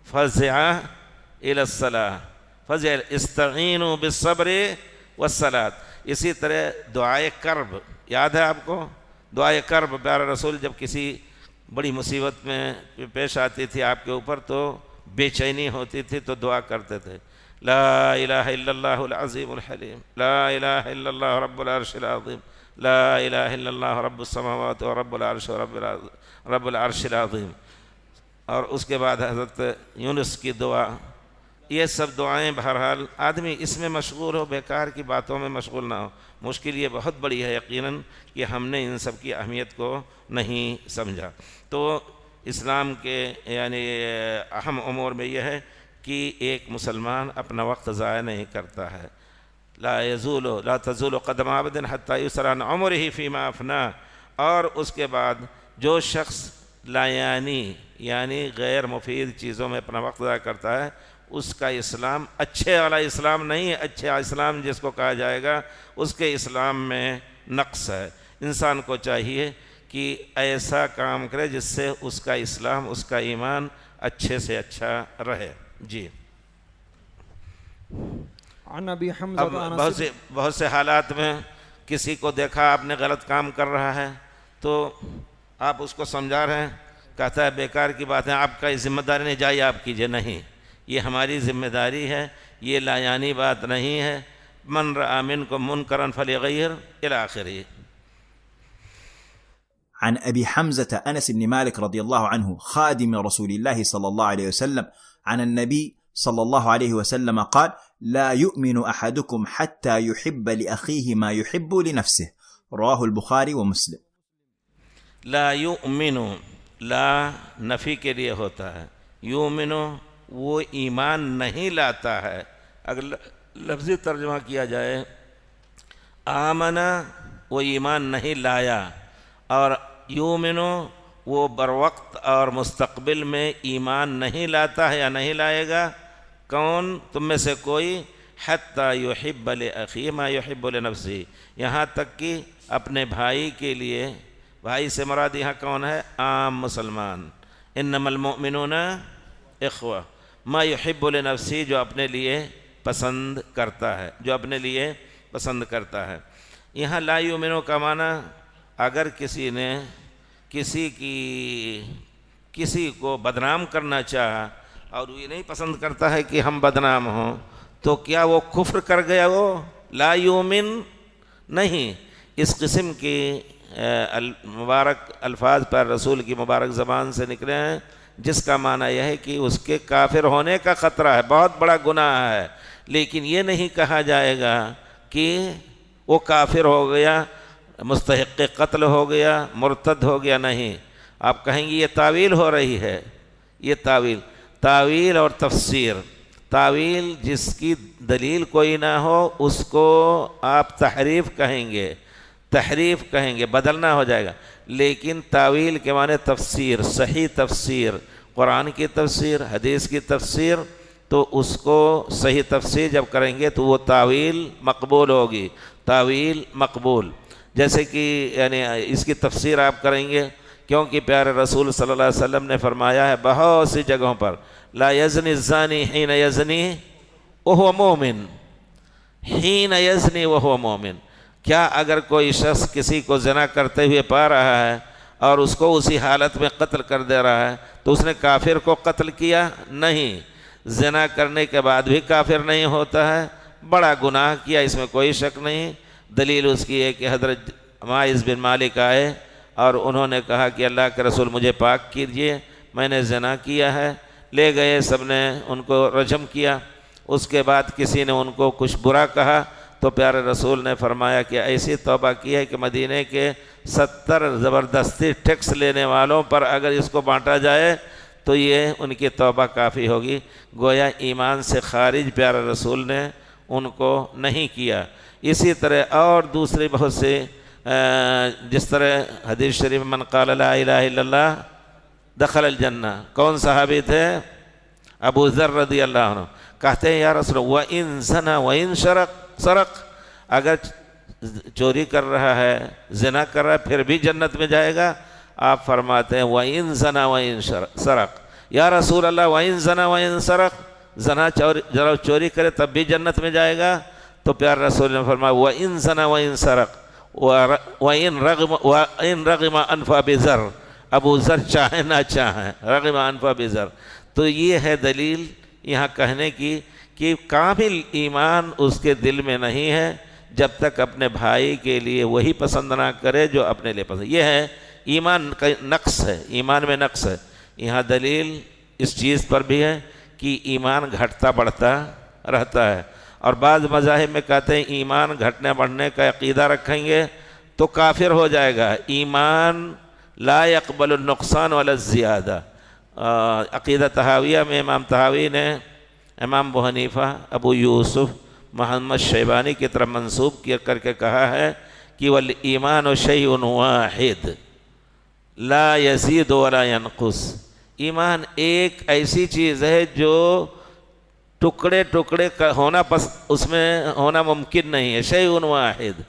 فزع الی الصلاۃ، فزع استعینوا بالصبر والصلاۃ۔ اسی طرح دعائے کرب یاد ہے آپ کو؟ دعائے کرب، پیارے رسول جب کسی بڑی مصیبت میں پیش آتی تھی آپ کے اوپر تو بے چینی ہوتی تھی تو دعا کرتے تھے، لا الہ الا اللہ العظیم الحلیم، لا الہ الا اللہ رب العرش العظیم، لا الہ الا اللہ رب السماوات و رب العرش و رب العرش العظیم۔ اور اس کے بعد حضرت یونس کی دعا، یہ سب دعائیں بہرحال آدمی اس میں مشغول ہو، بیکار کی باتوں میں مشغول نہ ہو۔ مشکل یہ بہت بڑی ہے یقیناً کہ ہم نے ان سب کی اہمیت کو نہیں سمجھا۔ تو اسلام کے یعنی اہم امور میں یہ ہے کہ ایک مسلمان اپنا وقت ضائع نہیں کرتا ہے۔ لا تزول قدم عبد حتی یسأل عن عمرہ فیما افناہ، اور اس کے بعد جو شخص یعنی غیر مفید چیزوں میں اپنا وقت ضائع کرتا ہے، اس کا اسلام اچھے والا اسلام نہیں ہے۔ اچھا اسلام جس کو کہا جائے گا اس کے اسلام میں نقص ہے۔ انسان کو چاہیے کہ ایسا کام کرے جس سے اس کا اسلام، اس کا ایمان اچھے سے اچھا رہے۔ جی، عن ابی اب حمزہ بہت سے حالات میں کسی کو دیکھا آپ نے غلط کام کر رہا ہے تو آپ اس کو سمجھا رہے ہیں، کہتا ہے بیکار کی بات ہے، آپ کا ذمہ داری نہیں، جائیے آپ کیجئے۔ نہیں، یہ ہماری ذمہ داری ہے، یہ لایانی بات نہیں ہے۔ من رأى منکم منکرا فلیغیر الی آخرہ۔ عن أبي حمزة أنس بن مالك رضي الله عنه خادم رسول الله صلى الله عليه وسلم عن النبي صلى الله عليه وسلم قال: لا يؤمن أحدكم حتى يحب لأخيه ما يحب لنفسه، رواه البخاري ومسلم۔ لا یؤمن، لا نفی کے لیے ہوتا ہے، یؤمن وہ ایمان نہیں لاتا ہے۔ اگر لفظی ترجمہ کیا جائے آمنا وہ ایمان نہیں لایا، اور یؤمن وہ بروقت اور مستقبل میں ایمان نہیں لاتا ہے یا نہیں لائے گا۔ کون؟ تم میں سے کوئی، حتی یحب لأخیہ ما یحب لنفسہ، یہاں تک کہ اپنے بھائی کے لیے، بھائی سے مراد یہاں کون ہے؟ عام مسلمان۔ انما المؤمنون اخوہ، ما یحب لنفسہ جو اپنے لیے پسند کرتا ہے، جو اپنے لیے پسند کرتا ہے۔ یہاں لا یؤمنو کا معنی اگر کسی نے کسی کو بدنام کرنا چاہا اور وہ یہ نہیں پسند کرتا ہے کہ ہم بدنام ہوں، تو کیا وہ کفر کر گیا؟ وہ لا یؤمن نہیں۔ اس قسم کی مبارک الفاظ پر رسول کی مبارک زبان سے نکلے ہیں جس کا معنی یہ ہے کہ اس کے کافر ہونے کا خطرہ ہے، بہت بڑا گناہ ہے، لیکن یہ نہیں کہا جائے گا کہ وہ کافر ہو گیا، مستحق قتل ہو گیا، مرتد ہو گیا۔ نہیں، آپ کہیں گے یہ تعویل ہو رہی ہے۔ یہ تعویل اور تفسیر، تعویل جس کی دلیل کوئی نہ ہو اس کو آپ تحریف کہیں گے، بدلنا ہو جائے گا۔ لیکن تعویل کے معنی تفسیر، صحیح تفسیر، قرآن کی تفسیر، حدیث کی تفسیر، تو اس کو صحیح تفسیر جب کریں گے تو وہ تعویل مقبول ہوگی، تعویل مقبول۔ جیسے کہ یعنی اس کی تفسیر آپ کریں گے، کیونکہ پیارے رسول صلی اللہ علیہ وسلم نے فرمایا ہے بہت سی جگہوں پر، لا یزنی الزانی حین یزنی وہو مومن، حین یزنی وہو مومن۔ کیا اگر کوئی شخص کسی کو زنا کرتے ہوئے پا رہا ہے اور اس کو اسی حالت میں قتل کر دے رہا ہے تو اس نے کافر کو قتل کیا؟ نہیں، زنا کرنے کے بعد بھی کافر نہیں ہوتا ہے، بڑا گناہ کیا، اس میں کوئی شک نہیں۔ دلیل اس کی ہے کہ حضرت ماعز بن مالک آئے اور انہوں نے کہا کہ اللہ کے رسول مجھے پاک کیجئے، میں نے زنا کیا ہے۔ لے گئے، سب نے ان کو رجم کیا۔ اس کے بعد کسی نے ان کو کچھ برا کہا تو پیارے رسول نے فرمایا کہ ایسی توبہ کی ہے کہ مدینے کے 70 زبردستی ٹیکس لینے والوں پر اگر اس کو بانٹا جائے تو یہ ان کی توبہ کافی ہوگی۔ گویا ایمان سے خارج پیارے رسول نے ان کو نہیں کیا۔ اسی طرح اور دوسری بہت سے جس طرح حدیث شریف من قال لا الہ الا اللہ دخل الجنہ، کون صحابی تھے؟ ابو ذر رضی اللہ عنہ، کہتے ہیں یا رسول اللہ وَإِن زَنَا وَإِن سرق، اگر چوری کر رہا ہے، زنا کر رہا ہے، پھر بھی جنت میں جائے گا؟ آپ فرماتے ہیں وَإِن زَنَا وَإِن سرق، یا رسول اللہ وَإِن زَنَا وَإِن سرق، زنا چوری کرے تب بھی جنت میں جائے گا؟ تو پیار رسول نے فرمایا وَإِن زَنَا وَإِن سرق وَإِن رَغِمَ أَنْفَ بِذَرْ، ابو ذر چاہیں نہ چاہیں، رغم انف بذر۔ تو یہ ہے دلیل یہاں کہنے کی کہ کامل ایمان اس کے دل میں نہیں ہے جب تک اپنے بھائی کے لیے وہی پسند نہ کرے جو اپنے لیے پسند۔ یہ ہے ایمان کا نقص ہے، ایمان میں نقص ہے۔ یہاں دلیل اس چیز پر بھی ہے کہ ایمان گھٹتا بڑھتا رہتا ہے، اور بعض مذاہب میں کہتے ہیں ایمان گھٹنے بڑھنے کا عقیدہ رکھیں گے تو کافر ہو جائے گا، ایمان لا يقبل النقصان ولا الزیادہ۔ عقیدہ طحاویہ میں امام طحاوی نے امام ابو حنیفہ، ابو یوسف، محمد شیبانی کی طرف منسوب کر کے کہا ہے کہ والایمان شیء واحد لا یزید ولا ینقص، ایمان ایک ایسی چیز ہے جو ٹکڑے ٹکڑے کا ہونا اس میں ہونا ممکن نہیں ہے، شیء واحد،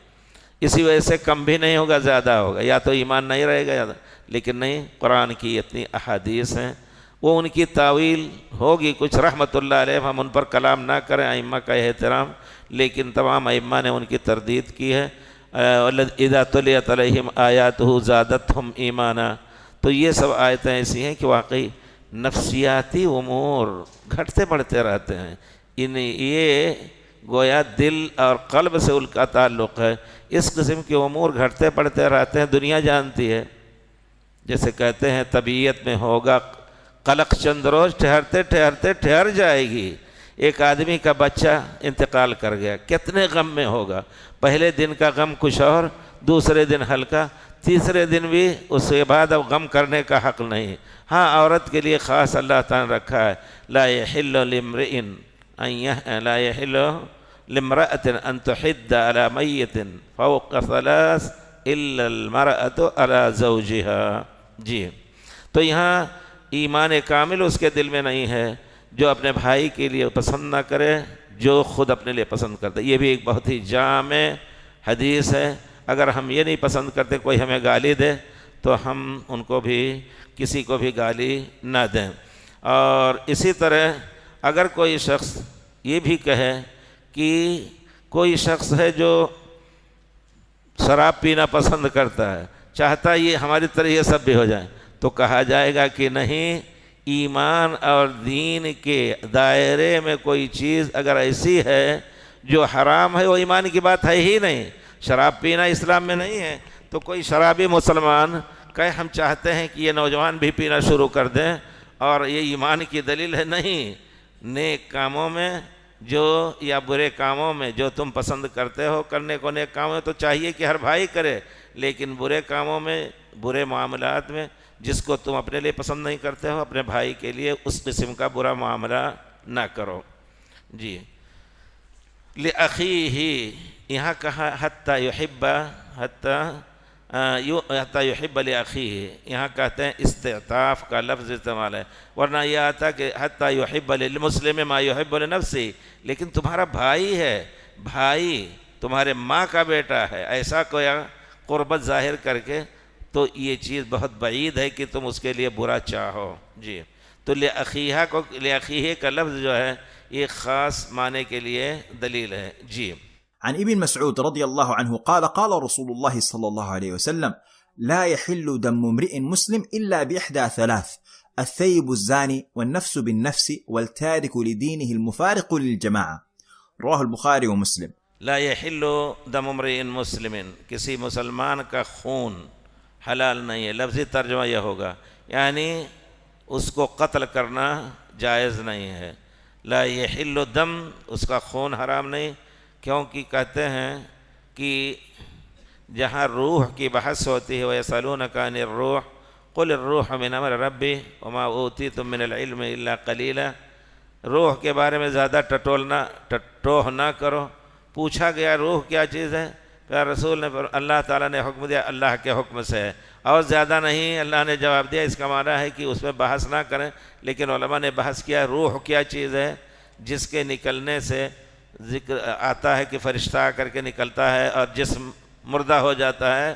اسی وجہ سے کم بھی نہیں ہوگا زیادہ ہوگا، یا تو ایمان نہیں رہے گا زیادہ، لیکن نہیں، قرآن کی اتنی احادیث ہیں، وہ ان کی تعویل ہوگی کچھ رحمت اللہ علیہ، ہم ان پر کلام نہ کریں، ائمہ کا احترام، لیکن تمام ائمہ نے ان کی تردید کی ہے۔ اذا تلیت علیہم آیاتہ زادتہم ایمانا، تو یہ سب آیتیں ایسی ہیں کہ واقعی نفسیاتی امور گھٹتے بڑھتے رہتے ہیں، یہ گویا دل اور قلب سے ان کا تعلق ہے، اس قسم کے امور گھٹتے بڑھتے رہتے ہیں، دنیا جانتی ہے، جیسے کہتے ہیں طبیعت میں ہوگا قلق چند روز، ٹھہرتے ٹھہرتے ٹھہر جائے گی۔ ایک آدمی کا بچہ انتقال کر گیا، کتنے غم میں ہوگا، پہلے دن کا غم کچھ اور، دوسرے دن ہلکا، تیسرے دن بھی، اس کے بعد اب غم کرنے کا حق نہیں۔ ہاں، عورت کے لیے خاص اللہ تعالیٰ نے رکھا ہے، لا يحل لامرئ لا يحل لامرأة ان تحد على میت فوق ثلاث الا المرأة على زوجها۔ جی، تو یہاں ایمان کامل اس کے دل میں نہیں ہے، جو اپنے بھائی کے لیے پسند نہ کرے جو خود اپنے لیے پسند کرتا ہے۔ یہ بھی ایک بہت ہی جامع حدیث ہے، اگر ہم یہ نہیں پسند کرتے کوئی ہمیں گالی دے تو ہم ان کو بھی، کسی کو بھی گالی نہ دیں۔ اور اسی طرح اگر کوئی شخص یہ بھی کہے کہ کوئی شخص ہے جو شراب پینا پسند کرتا ہے، چاہتا یہ ہماری طرح یہ سب بھی ہو جائیں، تو کہا جائے گا کہ نہیں، ایمان اور دین کے دائرے میں کوئی چیز اگر ایسی ہے جو حرام ہے، وہ ایمان کی بات ہے ہی نہیں۔ شراب پینا اسلام میں نہیں ہے، تو کوئی شرابی مسلمان کہے ہم چاہتے ہیں کہ یہ نوجوان بھی پینا شروع کر دیں اور یہ ایمان کی دلیل ہے، نہیں۔ نیک کاموں میں جو یا برے کاموں میں جو تم پسند کرتے ہو کرنے کو، نیک کاموں میں تو چاہیے کہ ہر بھائی کرے، لیکن برے کاموں میں، برے معاملات میں جس کو تم اپنے لیے پسند نہیں کرتے ہو، اپنے بھائی کے لیے اس قسم کا برا معاملہ نہ کرو۔ جی، لأخیہ، یہاں کہا حتی یحب، حتی یحب لأخیہ، یہاں کہتے ہیں استعطاف کا لفظ استعمال ہے، ورنہ یہ آتا کہ حتی یحب للمسلم ما یحب لنفسہ، لیکن تمہارا بھائی ہے، بھائی تمہارے ماں کا بیٹا ہے، ایسا کوئی قربت ظاہر کر کے تو یہ چیز بہت بعید ہے کہ تم اس کے لیے برا چاہو۔ جی، تو لأخیہ کو، لأخیہ کا لفظ جو ہے یہ خاص معنی کے لیے دلیل ہے۔ جی، عن ابن مسعود رضي الله عنه قال قال رسول الله صلى الله عليه وسلم لا يحل دم امرئ مسلم إلا بإحدى ثلاث الثيب الزاني والنفس بالنفس والتارك لدينه المفارق للجماعة، رواه البخاري ومسلم۔ لا يحل دم امرئ مسلم، کسی مسلمان کا خون حلال نہیں ہے، لفظی ترجمہ یہ ہوگا، یعنی اس کو قتل کرنا جائز نہیں ہے۔ لا يحل دم، اس کا خون حرام نہیں، کیونکہ کہتے ہیں کہ جہاں روح کی بحث ہوتی ہے وَيَسْأَلُونَكَ عَنِ الرُّوحِ قُلِ الرُّوحُ مِنْ أَمْرِ رَبِّي وَمَا أُوتِيتُم مِّنَ الْعِلْمِ إِلَّا قَلِيلًا، روح کے بارے میں زیادہ ٹٹوہ نہ کرو۔ پوچھا گیا روح کیا چیز ہے، پھر رسول نے اللہ تعالیٰ نے حکم دیا اللہ کے حکم سے ہے، اور زیادہ نہیں، اللہ نے جواب دیا۔ اس کا معنی ہے کہ اس میں بحث نہ کریں، لیکن علماء نے بحث کیا روح کیا چیز ہے، جس کے نکلنے سے ذکر آتا ہے کہ فرشتہ آ کر کے نکلتا ہے اور جسم مردہ ہو جاتا ہے،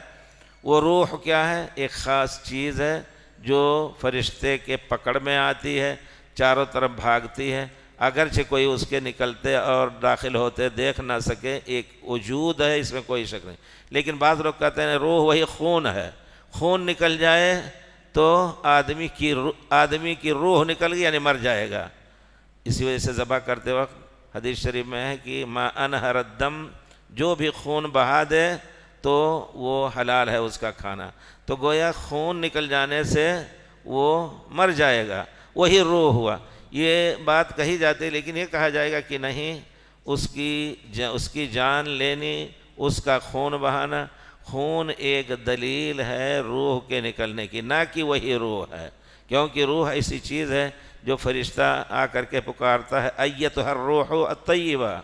وہ روح کیا ہے، ایک خاص چیز ہے جو فرشتے کے پکڑ میں آتی ہے، چاروں طرف بھاگتی ہے، اگرچہ کوئی اس کے نکلتے اور داخل ہوتے دیکھ نہ سکے، ایک وجود ہے، اس میں کوئی شک نہیں۔ لیکن بعض لوگ کہتے ہیں روح وہی خون ہے، خون نکل جائے تو آدمی کی روح نکل گئی یعنی مر جائے گا، اسی وجہ سے ذبح کرتے وقت حدیث شریف میں ہے کہ ما انہر الدم، جو بھی خون بہا دے تو وہ حلال ہے اس کا کھانا، تو گویا خون نکل جانے سے وہ مر جائے گا، وہی روح ہوا۔ یہ بات کہی جاتی ہے، لیکن یہ کہا جائے گا کہ نہیں، اس کی جان لینی، اس کا خون بہانا، خون ایک دلیل ہے روح کے نکلنے کی، نہ کہ وہی روح ہے، کیونکہ روح ایسی چیز ہے جو فرشتہ آ کر کے پکارتا ہے ایتھا الروح الطیبہ،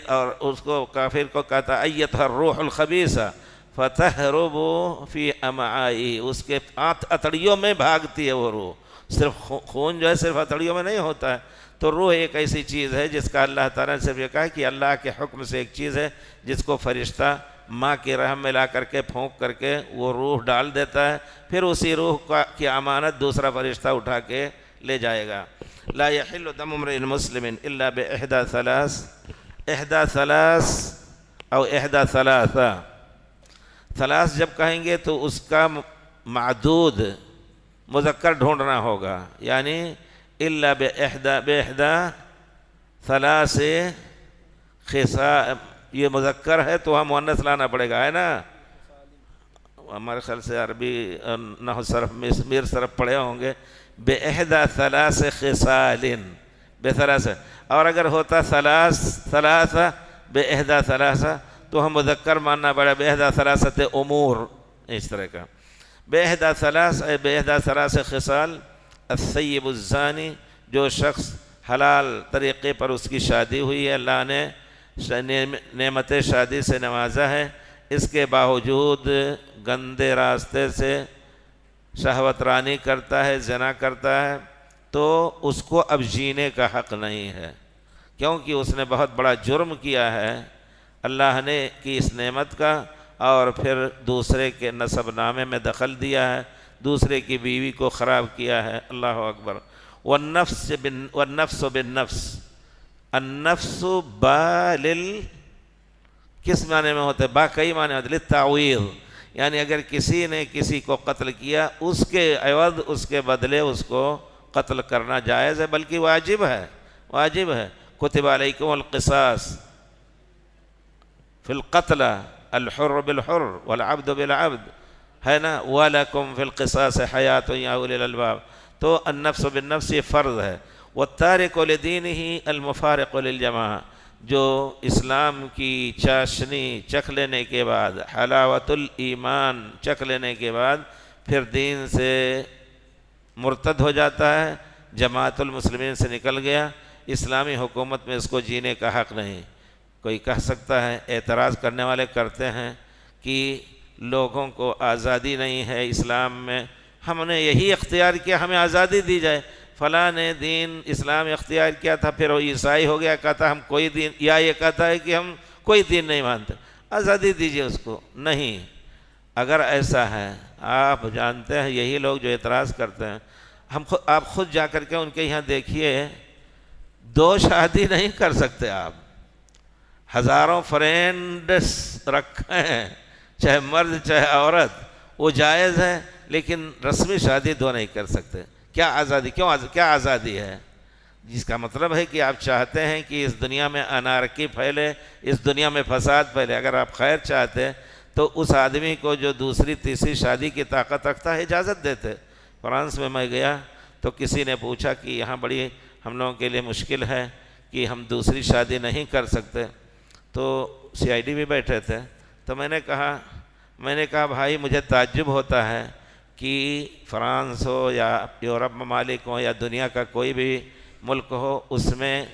اور اس کو کافر کو کہتا ایتھا الروح الخبیثہ فتہرب فی امعائی، اس کے اتڑیوں میں بھاگتی ہے وہ روح، صرف خون جو ہے صرف اتڑیوں میں نہیں ہوتا ہے، تو روح ایک ایسی چیز ہے جس کا اللہ تعالیٰ نے صرف یہ کہا کہ اللہ کے حکم سے ایک چیز ہے جس کو فرشتہ ماں کے رحم میں لا کر کے پھونک کر کے وہ روح ڈال دیتا ہے، پھر اسی روح کی امانت دوسرا فرشتہ اٹھا کے لے جائے گا۔ لا يحل دم امرئ مسلم الا باحدى ثلاث، احدى ثلاث او احدى ثلاثہ، ثلاث جب کہیں گے تو اس کا معدود مذکر ڈھونڈنا ہوگا، یعنی الا باحدى ثلاث خصال، یہ مذکر ہے تو ہم مؤنث لانا پڑے گا، ہے نا؟ ہمارے خیال سے عربی نحو صرف میر صرف پڑھے ہوں گے، باحدى ثلاث خصال، بثلاث، اور اگر ہوتا ثلاثہ باحدى ثلاثہ تو ہم مذکر ماننا پڑے باحدى ثلاثة امور، اس طرح کا باحدى ثلاث خصال۔ الثیب الزانی، جو شخص حلال طریقے پر اس کی شادی ہوئی ہے، اللہ نے نعمت شادی سے نوازا ہے، اس کے باوجود گندے راستے سے شہوت رانی کرتا ہے، زنا کرتا ہے، تو اس کو اب جینے کا حق نہیں ہے، کیونکہ اس نے بہت بڑا جرم کیا ہے اللہ نے کی اس نعمت کا، اور پھر دوسرے کے نسب نامے میں دخل دیا ہے، دوسرے کی بیوی کو خراب کیا ہے، اللہ اکبر۔ والنفس بالنفس، النفس کس معنی میں ہوتا ہے؟ با کئی معنی ہوتے ہیں، للتعویض، یعنی اگر کسی نے کسی کو قتل کیا اس کے عوض، اس کے بدلے اس کو قتل کرنا جائز ہے، بلکہ واجب ہے۔ کتب علیکم القصاص فی القتل، الحر بالحر والعبد بالعبد، ہے نا؟ وَلَكُمْ فِي الْقِصَاصِ حَيَاةٌ يَا أُولِي الْأَلْبَابِ، تو النفس بالنفس یہ فرض ہے۔ وَالتَّارِكُ لِدِينِهِ الْمُفَارِقُ لِلْجَمَاعَةِ، جو اسلام کی چاشنی چکھ لینے کے بعد، حلاوت الایمان چکھ لینے کے بعد پھر دین سے مرتد ہو جاتا ہے، جماعت المسلمین سے نکل گیا، اسلامی حکومت میں اس کو جینے کا حق نہیں۔ کوئی کہہ سکتا ہے، اعتراض کرنے والے کرتے ہیں کہ لوگوں کو آزادی نہیں ہے اسلام میں، ہم نے یہی اختیار کیا، ہمیں آزادی دی جائے، فلاں نے دین اسلام اختیار کیا تھا، پھر وہ عیسائی ہو گیا، کہتا ہم کوئی دین، یا یہ کہتا ہے کہ ہم کوئی دین نہیں مانتے، آزادی دیجئے اس کو۔ نہیں، اگر ایسا ہے، آپ جانتے ہیں یہی لوگ جو اعتراض کرتے ہیں، آپ خود جا کر کے ان کے یہاں دیکھیے، 2 شادی نہیں کر سکتے آپ، ہزاروں فرینڈس رکھے ہیں، چاہے مرد چاہے عورت، وہ جائز ہے، لیکن رسمی شادی 2 نہیں کر سکتے۔ کیا آزادی؟ کیا آزادی ہے؟ جس کا مطلب ہے کہ آپ چاہتے ہیں کہ اس دنیا میں انارکی پھیلے، اس دنیا میں فساد پھیلے۔ اگر آپ خیر چاہتے تو اس آدمی کو جو دوسری تیسری شادی کی طاقت رکھتا ہے اجازت دیتے۔ فرانس میں گیا تو کسی نے پوچھا کہ یہاں بڑی ہم لوگوں کے لیے مشکل ہے کہ ہم دوسری شادی نہیں کر سکتے، تو CID بھی بیٹھے تھے، تو میں نے کہا بھائی مجھے تعجب ہوتا ہے کہ فرانس ہو یا یورپ ممالک ہو یا دنیا کا کوئی بھی ملک ہو، اس میں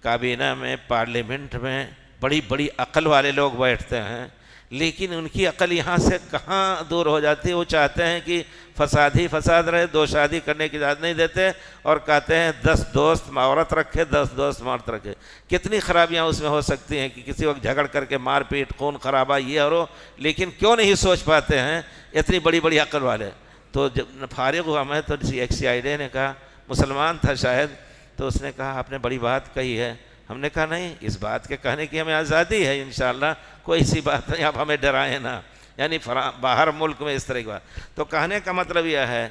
کابینہ میں، پارلیمنٹ میں بڑی بڑی عقل والے لوگ بیٹھتے ہیں، لیکن ان کی عقل یہاں سے کہاں دور ہو جاتی ہے۔ وہ چاہتے ہیں کہ فساد ہی فساد رہے، 2 شادی کرنے کی اجازت نہیں دیتے، اور کہتے ہیں 10 دوست عورت رکھے، 10 دوست مرد رکھے۔ کتنی خرابیاں اس میں ہو سکتی ہیں کہ کسی وقت جھگڑ کر کے مار پیٹ، خون خرابہ یہ اور وہ، لیکن کیوں نہیں سوچ پاتے ہیں اتنی بڑی بڑی عقل والے؟ تو جب فارغ ہوا میں تو ایک CID نے کہا، مسلمان تھا شاید، تو اس نے کہا آپ نے بڑی بات کہی ہے۔ ہم نے کہا نہیں، اس بات کے کہنے کی ہمیں آزادی ہے انشاءاللہ، کوئی ایسی بات نہیں، آپ ہمیں ڈرائیں نہ، یعنی باہر ملک میں اس طرح کی بات۔ تو کہنے کا مطلب یہ ہے،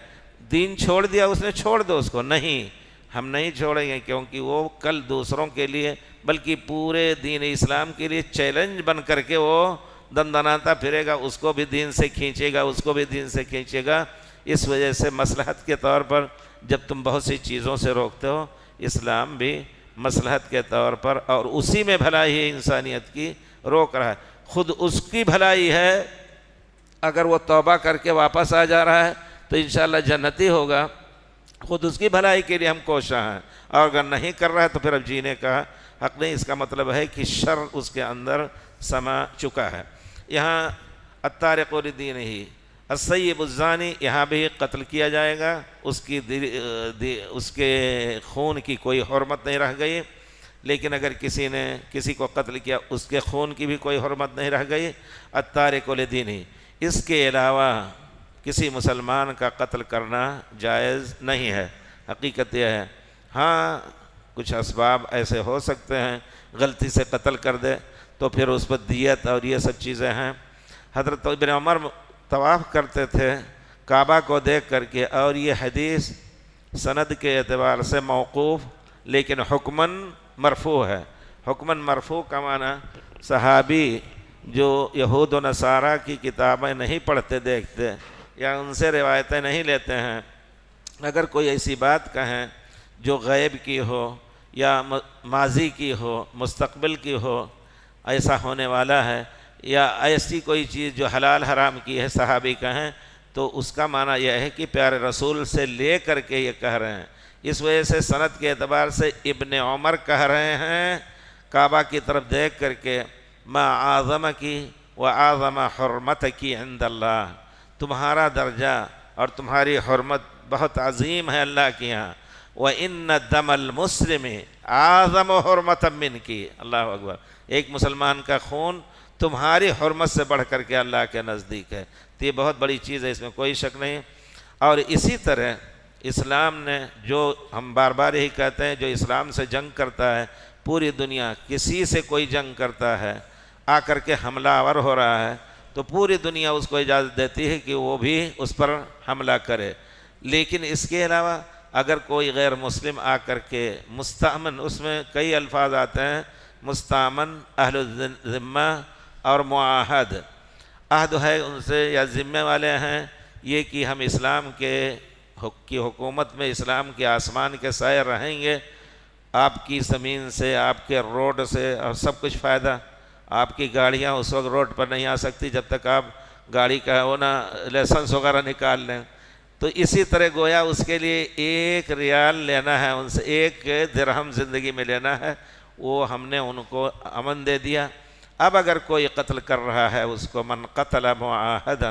دین چھوڑ دیا اس نے، چھوڑ دو اس کو۔ نہیں، ہم نہیں چھوڑیں گے، کیونکہ وہ کل دوسروں کے لیے بلکہ پورے دین اسلام کے لیے چیلنج بن کر کے وہ دندناتا پھرے گا، اس کو بھی دین سے کھینچے گا، اس کو بھی دین سے کھینچے گا۔ اس وجہ سے مصلحت کے طور پر جب تم بہت سی چیزوں سے روکتے ہو، اسلام بھی مصلحت کے طور پر اور اسی میں بھلائی ہے انسانیت کی روک رہا ہے۔ خود اس کی بھلائی ہے، اگر وہ توبہ کر کے واپس آ جا رہا ہے تو انشاءاللہ جنتی ہوگا، خود اس کی بھلائی کے لیے ہم کوشاں ہیں، اور اگر نہیں کر رہا ہے تو پھر اب جینے کا حق نہیں۔ اس کا مطلب ہے کہ شر اس کے اندر سما چکا ہے۔ یہاں الطارق لدینہ السیب الزانی، یہاں بھی قتل کیا جائے گا، اس کے خون کی کوئی حرمت نہیں رہ گئی، لیکن اگر کسی نے کسی کو قتل کیا اس کے خون کی بھی کوئی حرمت نہیں رہ گئی۔ الطارق لدینہ، اس کے علاوہ کسی مسلمان کا قتل کرنا جائز نہیں ہے۔ حقیقت یہ ہے، ہاں کچھ اسباب ایسے ہو سکتے ہیں، غلطی سے قتل کر دے تو پھر اس پر دیت اور یہ سب چیزیں ہیں۔ حضرت ابن عمر طواف کرتے تھے کعبہ کو دیکھ کر کے، اور یہ حدیث سند کے اعتبار سے موقوف لیکن حکماً مرفوع ہے۔ حکماً مرفوع کا معنی صحابی جو یہود و نصارہ کی کتابیں نہیں پڑھتے دیکھتے یا ان سے روایتیں نہیں لیتے ہیں، اگر کوئی ایسی بات کہیں جو غیب کی ہو یا ماضی کی ہو، مستقبل کی ہو، ایسا ہونے والا ہے، یا ایسی کوئی چیز جو حلال حرام کی ہے صحابی کہیں، تو اس کا معنی یہ ہے کہ پیارے رسول سے لے کر کے یہ کہہ رہے ہیں۔ اس وجہ سے سند کے اعتبار سے ابن عمر کہہ رہے ہیں کعبہ کی طرف دیکھ کر کے، ما اعظم کی و اعظم حرمت کی عند اللہ، تمہارا درجہ اور تمہاری حرمت بہت عظیم ہے اللہ کے یہاں۔ وَإِنَّ دَمَ الْمُسْلِمِ اعظم حرمت من کی، اللہ اکبر، ایک مسلمان کا خون تمہاری حرمت سے بڑھ کر کے اللہ کے نزدیک ہے۔ تو یہ بہت بڑی چیز ہے، اس میں کوئی شک نہیں۔ اور اسی طرح اسلام نے، جو ہم بار بار یہی کہتے ہیں، جو اسلام سے جنگ کرتا ہے، پوری دنیا کسی سے کوئی جنگ کرتا ہے، آ کر کے حملہ آور ہو رہا ہے، تو پوری دنیا اس کو اجازت دیتی ہے کہ وہ بھی اس پر حملہ کرے۔ لیکن اس کے علاوہ اگر کوئی غیر مسلم آ کر کے مستأمن، اس میں کئی الفاظ آتے ہیں، مستأمن، اہل الذمہ اور معاہد، عہد ہے ان سے یا ذمہ والے ہیں، یہ کہ ہم اسلام کی حکومت میں، اسلام کے آسمان کے سائے رہیں گے، آپ کی زمین سے، آپ کے روڈ سے اور سب کچھ فائدہ۔ آپ کی گاڑیاں اس وقت روڈ پر نہیں آ سکتی جب تک آپ گاڑی کا لائسنس وغیرہ نکال لیں۔ تو اسی طرح گویا اس کے لیے 1 ریال لینا ہے ان سے، 1 درہم زندگی میں لینا ہے، وہ ہم نے ان کو امن دے دیا۔ اب اگر کوئی قتل کر رہا ہے اس کو، من قتل معاہدا،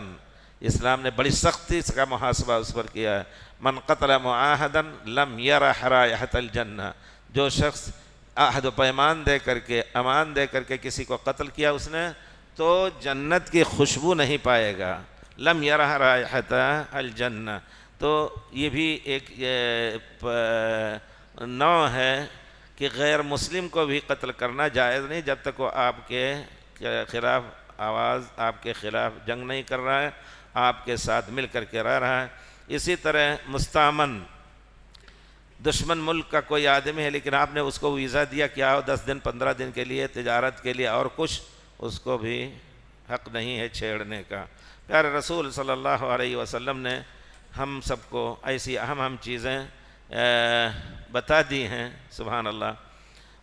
اسلام نے بڑی سختی سے کا محاسبہ اس پر کیا ہے، من قتل معاہدا لم یرح رائحۃ الجنہ، جو شخص عہد و پیمان دے کر کے، امان دے کر کے کسی کو قتل کیا اس نے، تو جنت کی خوشبو نہیں پائے گا، لم یرح رائحۃ الجنہ۔ تو یہ بھی ایک نوع ہے کہ غیر مسلم کو بھی قتل کرنا جائز نہیں جب تک وہ آپ کے خلاف آواز، آپ کے خلاف جنگ نہیں کر رہا ہے، آپ کے ساتھ مل کر کے رہ رہا ہے۔ اسی طرح مستأمن، دشمن ملک کا کوئی آدمی ہے لیکن آپ نے اس کو ویزا دیا کہ آؤ 10 دن 15 دن کے لیے تجارت کے لیے اور کچھ، اس کو بھی حق نہیں ہے چھیڑنے کا۔ پیارے رسول صلی اللہ علیہ وسلم نے ہم سب کو ایسی اہم چیزیں بتا دی ہیں، سبحان اللہ۔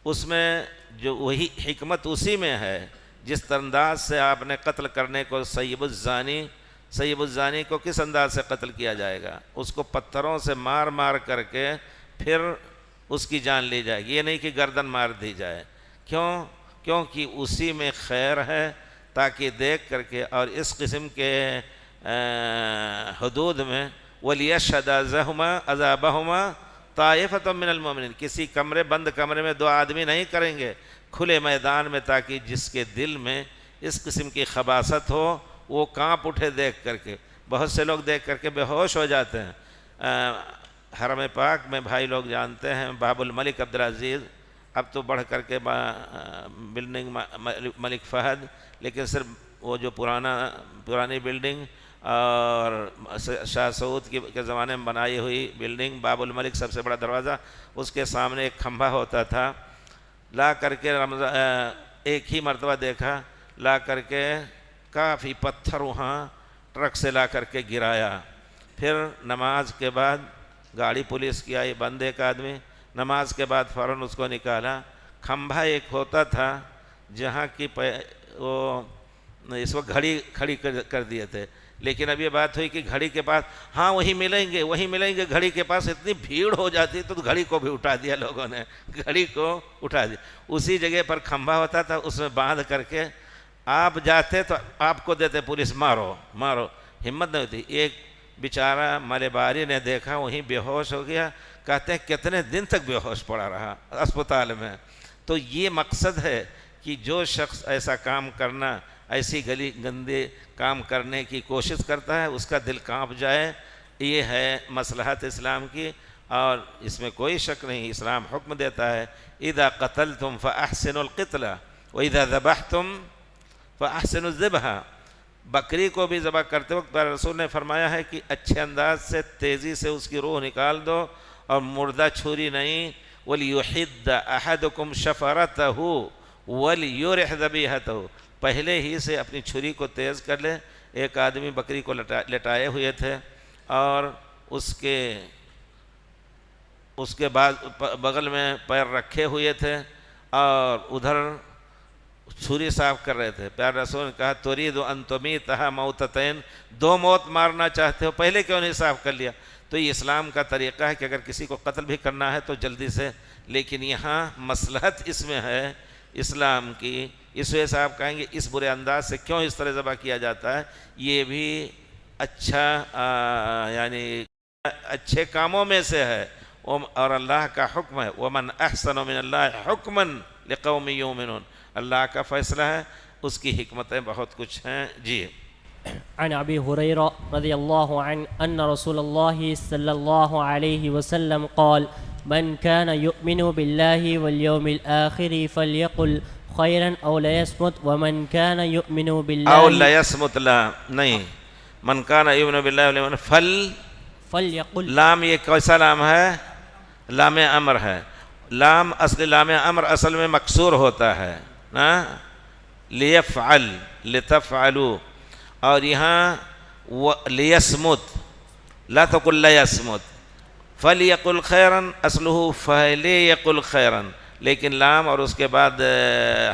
اس میں جو وہی حکمت اسی میں ہے، جس انداز سے آپ نے قتل کرنے کو سیب الزانی کو کس انداز سے قتل کیا جائے گا، اس کو پتھروں سے مار مار کر کے پھر اس کی جان لی جائے گی، یہ نہیں کہ گردن مار دی جائے۔ کیونکہ اسی میں خیر ہے، تاکہ دیکھ کر کے، اور اس قسم کے حدود میں وَلِيَشْهَدَ عَذَابَهُمَا طَائِفَةٌ مِّنَ الْمُؤْمِنِينَ، کسی بند کمرے میں 2 آدمی نہیں کریں گے، کھلے میدان میں، تاکہ جس کے دل میں اس قسم کی خباثت ہو وہ کانپ اٹھے دیکھ کر کے۔ بہت سے لوگ دیکھ کر کے بے ہوش ہو جاتے ہیں۔ حرم پاک میں بھائی لوگ جانتے ہیں باب الملک عبدالعزیز، اب تو بڑھ کر کے بلڈنگ ملک فہد، لیکن صرف وہ جو پرانی بلڈنگ اور شاہ سعود کے زمانے میں بنائی ہوئی بلڈنگ باب الملک، سب سے بڑا دروازہ، اس کے سامنے ایک کھمبا ہوتا تھا، لا کر کے ایک ہی مرتبہ دیکھا، لا کر کے کافی پتھر وہاں ٹرک سے لا کر کے گرایا، پھر نماز کے بعد گاڑی پولیس کی آئی، بند ایک آدمی، نماز کے بعد فوراً اس کو نکالا۔ کھمبا ایک ہوتا تھا جہاں کی وہ اس وقت گھڑی کھڑی کر دیے تھے، لیکن اب یہ بات ہوئی کہ گھڑی کے پاس ہاں وہیں ملیں گے، گھڑی کے پاس اتنی بھیڑ ہو جاتی تو گھڑی کو بھی اٹھا دیا لوگوں نے، گھڑی کو اٹھا دیا۔ اسی جگہ پر کھمبا ہوتا تھا، اس میں باندھ کر کے آپ جاتے تو آپ کو دیتے پولیس، مارو مارو، ہمت نہیں ہوتی۔ ایک بیچارہ مالے باری نے دیکھا، وہیں بے ہوش ہو گیا، کہتے ہیں کتنے دن تک بے ہوش پڑا رہا اسپتال میں۔ تو یہ مقصد ہے کہ جو شخص ایسا کام کرنا، ایسی گندے کام کرنے کی کوشش کرتا ہے، اس کا دل کانپ جائے، یہ ہے مصلحت اسلام کی، اور اس میں کوئی شک نہیں۔ اسلام حکم دیتا ہے اذا قتلتم فاحسنوا القتل واذا ذبحتم فاحسنوا الذبح۔ بکری کو بھی ذبح کرتے وقت پیارے رسول نے فرمایا ہے کہ اچھے انداز سے تیزی سے اس کی روح نکال دو، اور مردہ چھری نہیں۔ وَلْيُحِدَّ أَحَدُكُمْ شَفَرَتَهُ وَلْيُرِحْ ذَبِيحَتَهُ، پہلے ہی سے اپنی چھری کو تیز کر لے۔ ایک آدمی بکری کو لٹائے ہوئے تھے، اور اس کے بعد بغل میں پیر رکھے ہوئے تھے، اور ادھر چھری صاف کر رہے تھے۔ پیارے رسول نے کہا تريد ان تميتها موتتين، دو موت مارنا چاہتے ہو، پہلے کیوں نہیں صاف کر لیا؟ تو یہ اسلام کا طریقہ ہے کہ اگر کسی کو قتل بھی کرنا ہے تو جلدی سے، لیکن یہاں مصلحت اس میں ہے اسلام کی، اس وجہ سے آپ کہیں گے اس برے انداز سے کیوں اس طرح ذبح کیا جاتا ہے؟ یہ بھی اچھا یعنی اچھے کاموں میں سے ہے، اور اللہ کا حکم ہے وَمَنْ أَحْسَنُ مِنَ اللَّهِ حُكْمًا لِقَوْمٍ يُؤْمِنُونَ، اللہ کا فیصلہ ہے، اس کی حکمتیں بہت کچھ ہیں۔ جی عن ابی ہریرہ رضی اللہ عنہ ان رسول اللہ صلی اللہ علیہ وسلم قال من كان يؤمن بالله واليوم الآخر فليقل خيرا او ليصمت ومن كان يؤمن بالله او ليصمت، لا نہیں، من كان يؤمن بالله واليوم فليقل، لام یہ کیسا لام ہے؟ لام امر ہے۔ لام اصل لام امر اصل میں مکسور ہوتا ہے نا، لیفعل لتفعلوا، اور یہاں لیسمت، لا تقل لیسمت، فلیقل خیرن اصلہ فلیقل خیرن، لیکن لام اور اس کے بعد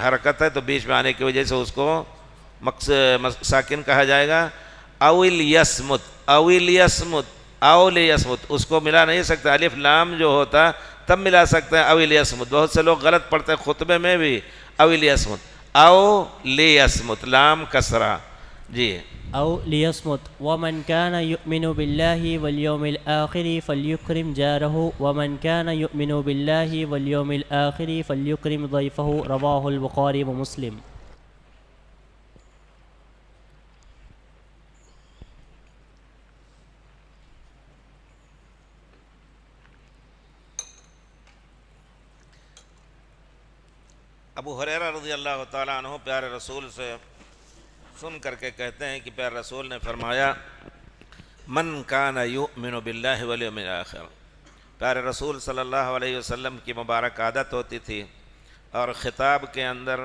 حرکت ہے تو بیچ میں آنے کی وجہ سے اس کو ساکن کہا جائے گا۔ اویل یسمت، اویل یسمت، او لیسمت، اس کو ملا نہیں سکتا، الف لام جو ہوتا تب ملا سکتے ہیں اویل یسمت۔ بہت سے لوگ غلط پڑھتے ہیں خطبے میں بھی اویل یسمت، او لیسمت، لام کسرہ۔ جی او لیصمت ومن كان يؤمن بالله واليوم الآخر فليكرم جاره ومن كان يؤمن بالله واليوم الآخر فليكرم ضيفه، رواه البخاری ومسلم۔ ابو ہریرہ رضی اللہ تعالیٰ عنہ پیارے رسول سے سن کر کے کہتے ہیں کہ پیارے رسول نے فرمایا من کان یؤمن باللہ والیوم الآخر۔ پیارے رسول صلی اللہ علیہ وسلم کی مبارک عادت ہوتی تھی، اور خطاب کے اندر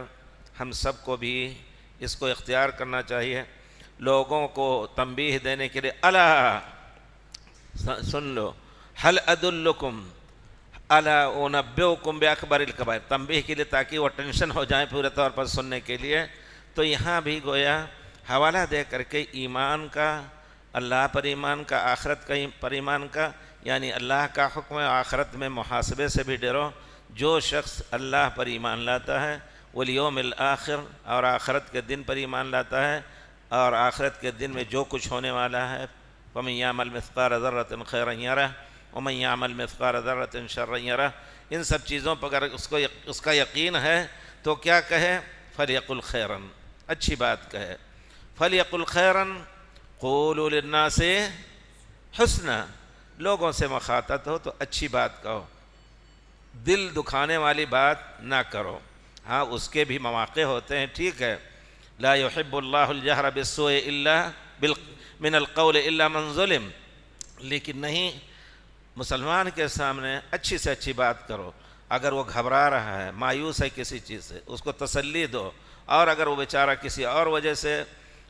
ہم سب کو بھی اس کو اختیار کرنا چاہیے، لوگوں کو تنبیہ دینے کے لیے الا سن لو، هل ادلکم الا انبئکم باکبر الکبائر، تنبیہ کے لیے تاکہ وہ ٹینشن ہو جائیں پورے طور پر سننے کے لیے۔ تو یہاں بھی گویا حوالہ دے کر کے ایمان کا، اللہ پر ایمان کا، آخرت کا پر ایمان کا، یعنی اللہ کا حکم ہے آخرت میں محاسبے سے بھی ڈرو۔ جو شخص اللہ پر ایمان لاتا ہے، والیوم الآخر، اور آخرت کے دن پر ایمان لاتا ہے، اور آخرت کے دن میں جو کچھ ہونے والا ہے، وَمَن يَعْمَلْ مِثْقَالَ ذَرَّةٍ خَيْرًا يَرَهُ وَمَن يَعْمَلْ مِثْقَالَ ذَرَّةٍ شَرًّا يَرَهُ، ان سب چیزوں پر اگر اس کا یقین ہے تو کیا کہے؟ فَلْيَقُلْ خَيْرًا، اچھی بات کہے۔ فَلْيَقُلْ خَيْرًا قُولُوا لِلنَّاسِ حُسْنًا، لوگوں سے مخاطب ہو تو اچھی بات کہو، دل دکھانے والی بات نہ کرو۔ ہاں اس کے بھی مواقع ہوتے ہیں، ٹھیک ہے، لا يحب اللہ الجہر بالسوء الا من القول الا من ظلم، لیکن نہیں، مسلمان کے سامنے اچھی سے اچھی بات کرو۔ اگر وہ گھبرا رہا ہے، مایوس ہے کسی چیز سے، اس کو تسلی دو، اور اگر وہ بیچارہ کسی اور وجہ سے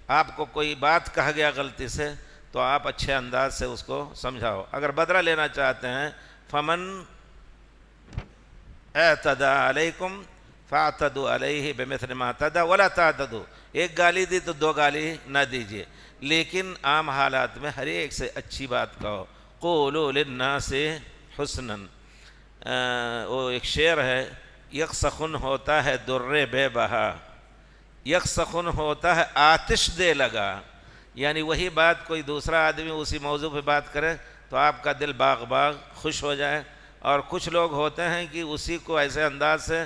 آپ کو کوئی بات کہہ گیا غلطی سے تو آپ اچھے انداز سے اس کو سمجھاؤ. اگر بدلہ لینا چاہتے ہیں فمن اعتدى علیکم فاعتدوا علیہ بمثل ما اعتدى ولا تعتدوا. ایک گالی دی تو 2 گالی نہ دیجیے، لیکن عام حالات میں ہر ایک سے اچھی بات کہو. قولوا للناس حسنا. وہ ایک شعر ہے، یک سخن ہوتا ہے در بے بہا، یک سخن ہوتا ہے آتش دے لگا. یعنی وہی بات کوئی دوسرا آدمی اسی موضوع پہ بات کرے تو آپ کا دل باغ باغ خوش ہو جائے. اور کچھ لوگ ہوتے ہیں کہ اسی کو ایسے انداز سے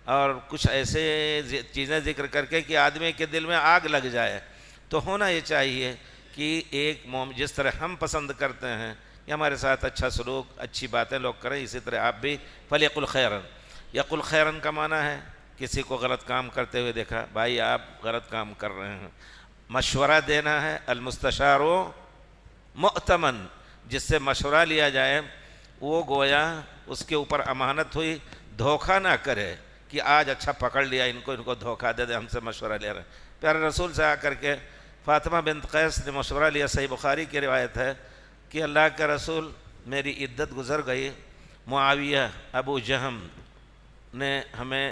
اور کچھ ایسے چیزیں ذکر کر کے کہ آدمی کے دل میں آگ لگ جائے. تو ہونا یہ چاہیے کہ ایک جس طرح ہم پسند کرتے ہیں کہ ہمارے ساتھ اچھا سلوک، اچھی باتیں لوگ کریں، اسی طرح آپ بھی فلیقل خیرن. یقل خیرن کا معنی ہے کسی کو غلط کام کرتے ہوئے دیکھا، بھائی آپ غلط کام کر رہے ہیں، مشورہ دینا ہے. المستشار مؤتمن، جس سے مشورہ لیا جائے وہ گویا اس کے اوپر امانت ہوئی، دھوکہ نہ کرے کہ آج اچھا پکڑ لیا ان کو دھوکہ دے دے، ہم سے مشورہ لے رہے ہیں. پیارے رسول سے آ کر کے فاطمہ بنت قیس نے مشورہ لیا. صحیح بخاری کی روایت ہے کہ اللہ کے رسول میری عدت گزر گئی، معاویہ ابو جہم نے ہمیں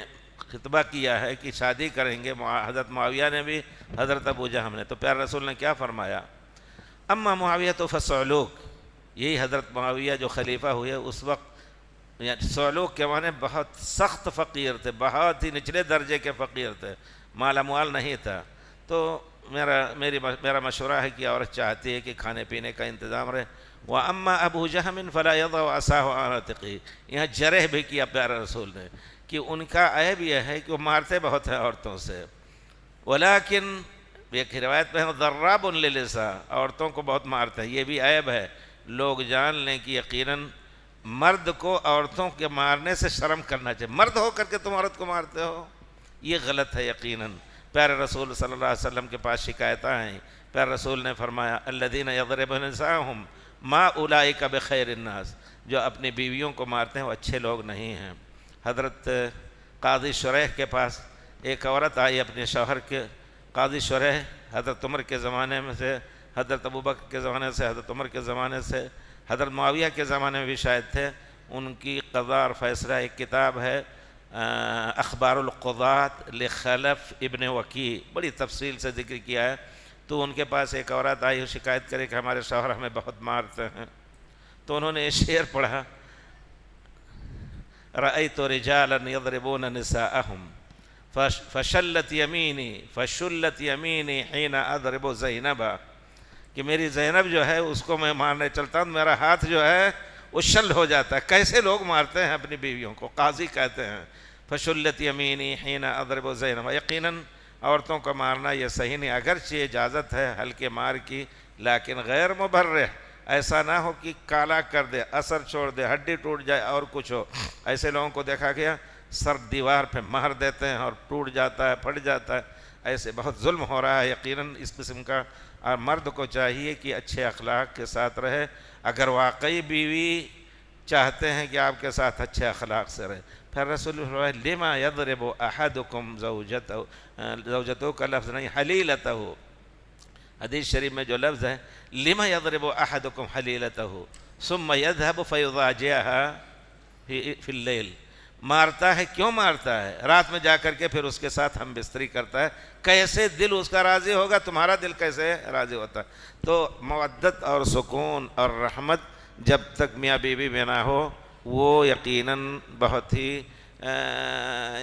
خطبہ کیا ہے کہ شادی کریں گے. حضرت معاویہ نے بھی، حضرت ابو جہم نے. تو پیارے رسول نے کیا فرمایا؟ اما معاویہ تو فصعلوک. یہی حضرت معاویہ جو خلیفہ ہوئے اس وقت، یعنی صعلوک کے معنی بہت سخت فقیر تھے، بہت ہی نچلے درجے کے فقیر تھے، مال اموال نہیں تھا. تو میرا مشورہ ہے کہ عورت چاہتی ہے کہ کھانے پینے کا انتظام رہے. وَأَمَّا أَبُو جَهْمٍ فَلَا يَضَعُ عَصَاهُ عَلَىٰ عَاتِقِهِ. یہاں جرح بھی کیا پیارے رسول نے کہ ان کا عیب یہ ہے کہ وہ مارتے بہت ہیں عورتوں سے. وَلَكِنْ ایک روایت میں ضَرَّابٌ لِلِّسَا، عورتوں کو بہت مارتے ہیں، یہ بھی عیب ہے. لوگ جان لیں کہ یقیناً مرد کو عورتوں کے مارنے سے شرم کرنا چاہیے. مرد ہو کر کے تم عورت کو مارتے ہو، یہ غلط ہے یقیناً. پیارے رسول صلی اللہ علیہ وسلم کے پاس شکایتیں آئیں. پیارے رسول نے فرمایا الذین یضربون نساءہم ما اولئک بخیر الناس. جو اپنی بیویوں کو مارتے ہیں وہ اچھے لوگ نہیں ہیں. حضرت قاضی شریح کے پاس ایک عورت آئی اپنے شوہر کے. قاضی شریح حضرت عمر کے زمانے میں سے، حضرت ابوبکر کے زمانے سے، حضرت عمر کے زمانے سے، حضرت معاویہ کے زمانے میں بھی شاید تھے. ان کی قضاء اور فیصلہ ایک کتاب ہے اخبار القضاة لخلف ابن وکی، بڑی تفصیل سے ذکر کیا ہے. تو ان کے پاس ایک عورت آئی شکایت کرے کہ ہمارے شوہر ہمیں بہت مارتے ہیں. تو انہوں نے یہ شعر پڑھا، رأیت رجالا یضربون نساءہم فشلت یمینی حین اضرب زینبا. کہ میری زینب جو ہے اس کو میں مارنے چلتا ہوں، میرا ہاتھ جو ہے وہ شل ہو جاتا ہے. کیسے لوگ مارتے ہیں اپنی بیویوں کو؟ قاضی کہتے ہیں فشلت یمینی حین اضرب زینب. یقیناً عورتوں کو مارنا یہ صحیح نہیں، اگرچہ اجازت ہے ہلکے مار کی، لیکن غیر مبرح. ایسا نہ ہو کہ کالا کر دے، اثر چھوڑ دے، ہڈی ٹوٹ جائے اور کچھ ہو. ایسے لوگوں کو دیکھا گیا سر دیوار پہ مار دیتے ہیں اور ٹوٹ جاتا ہے، پھٹ جاتا ہے. ایسے بہت ظلم ہو رہا ہے یقیناً اس قسم کا. اور مرد کو چاہیے کہ اچھے اخلاق کے ساتھ رہے. اگر واقعی بیوی چاہتے ہیں کہ آپ کے ساتھ اچھے اخلاق سے رہے. پھر رسول اللہ لما یضرب احدکم زوجتہ کا لفظ نہیں، حلیلتہ. حدیث شریف میں جو لفظ ہے لما یضرب احدکم حلیلتہ ثم یذهب فیضاجعها فی اللیل. مارتا ہے، کیوں مارتا ہے؟ رات میں جا کر کے پھر اس کے ساتھ ہم بستری کرتا ہے. کیسے دل اس کا راضی ہوگا؟ تمہارا دل کیسے راضی ہوتا ہے؟ تو مودت اور سکون اور رحمت جب تک میاں بیوی میں نہ ہو وہ یقیناً بہت ہی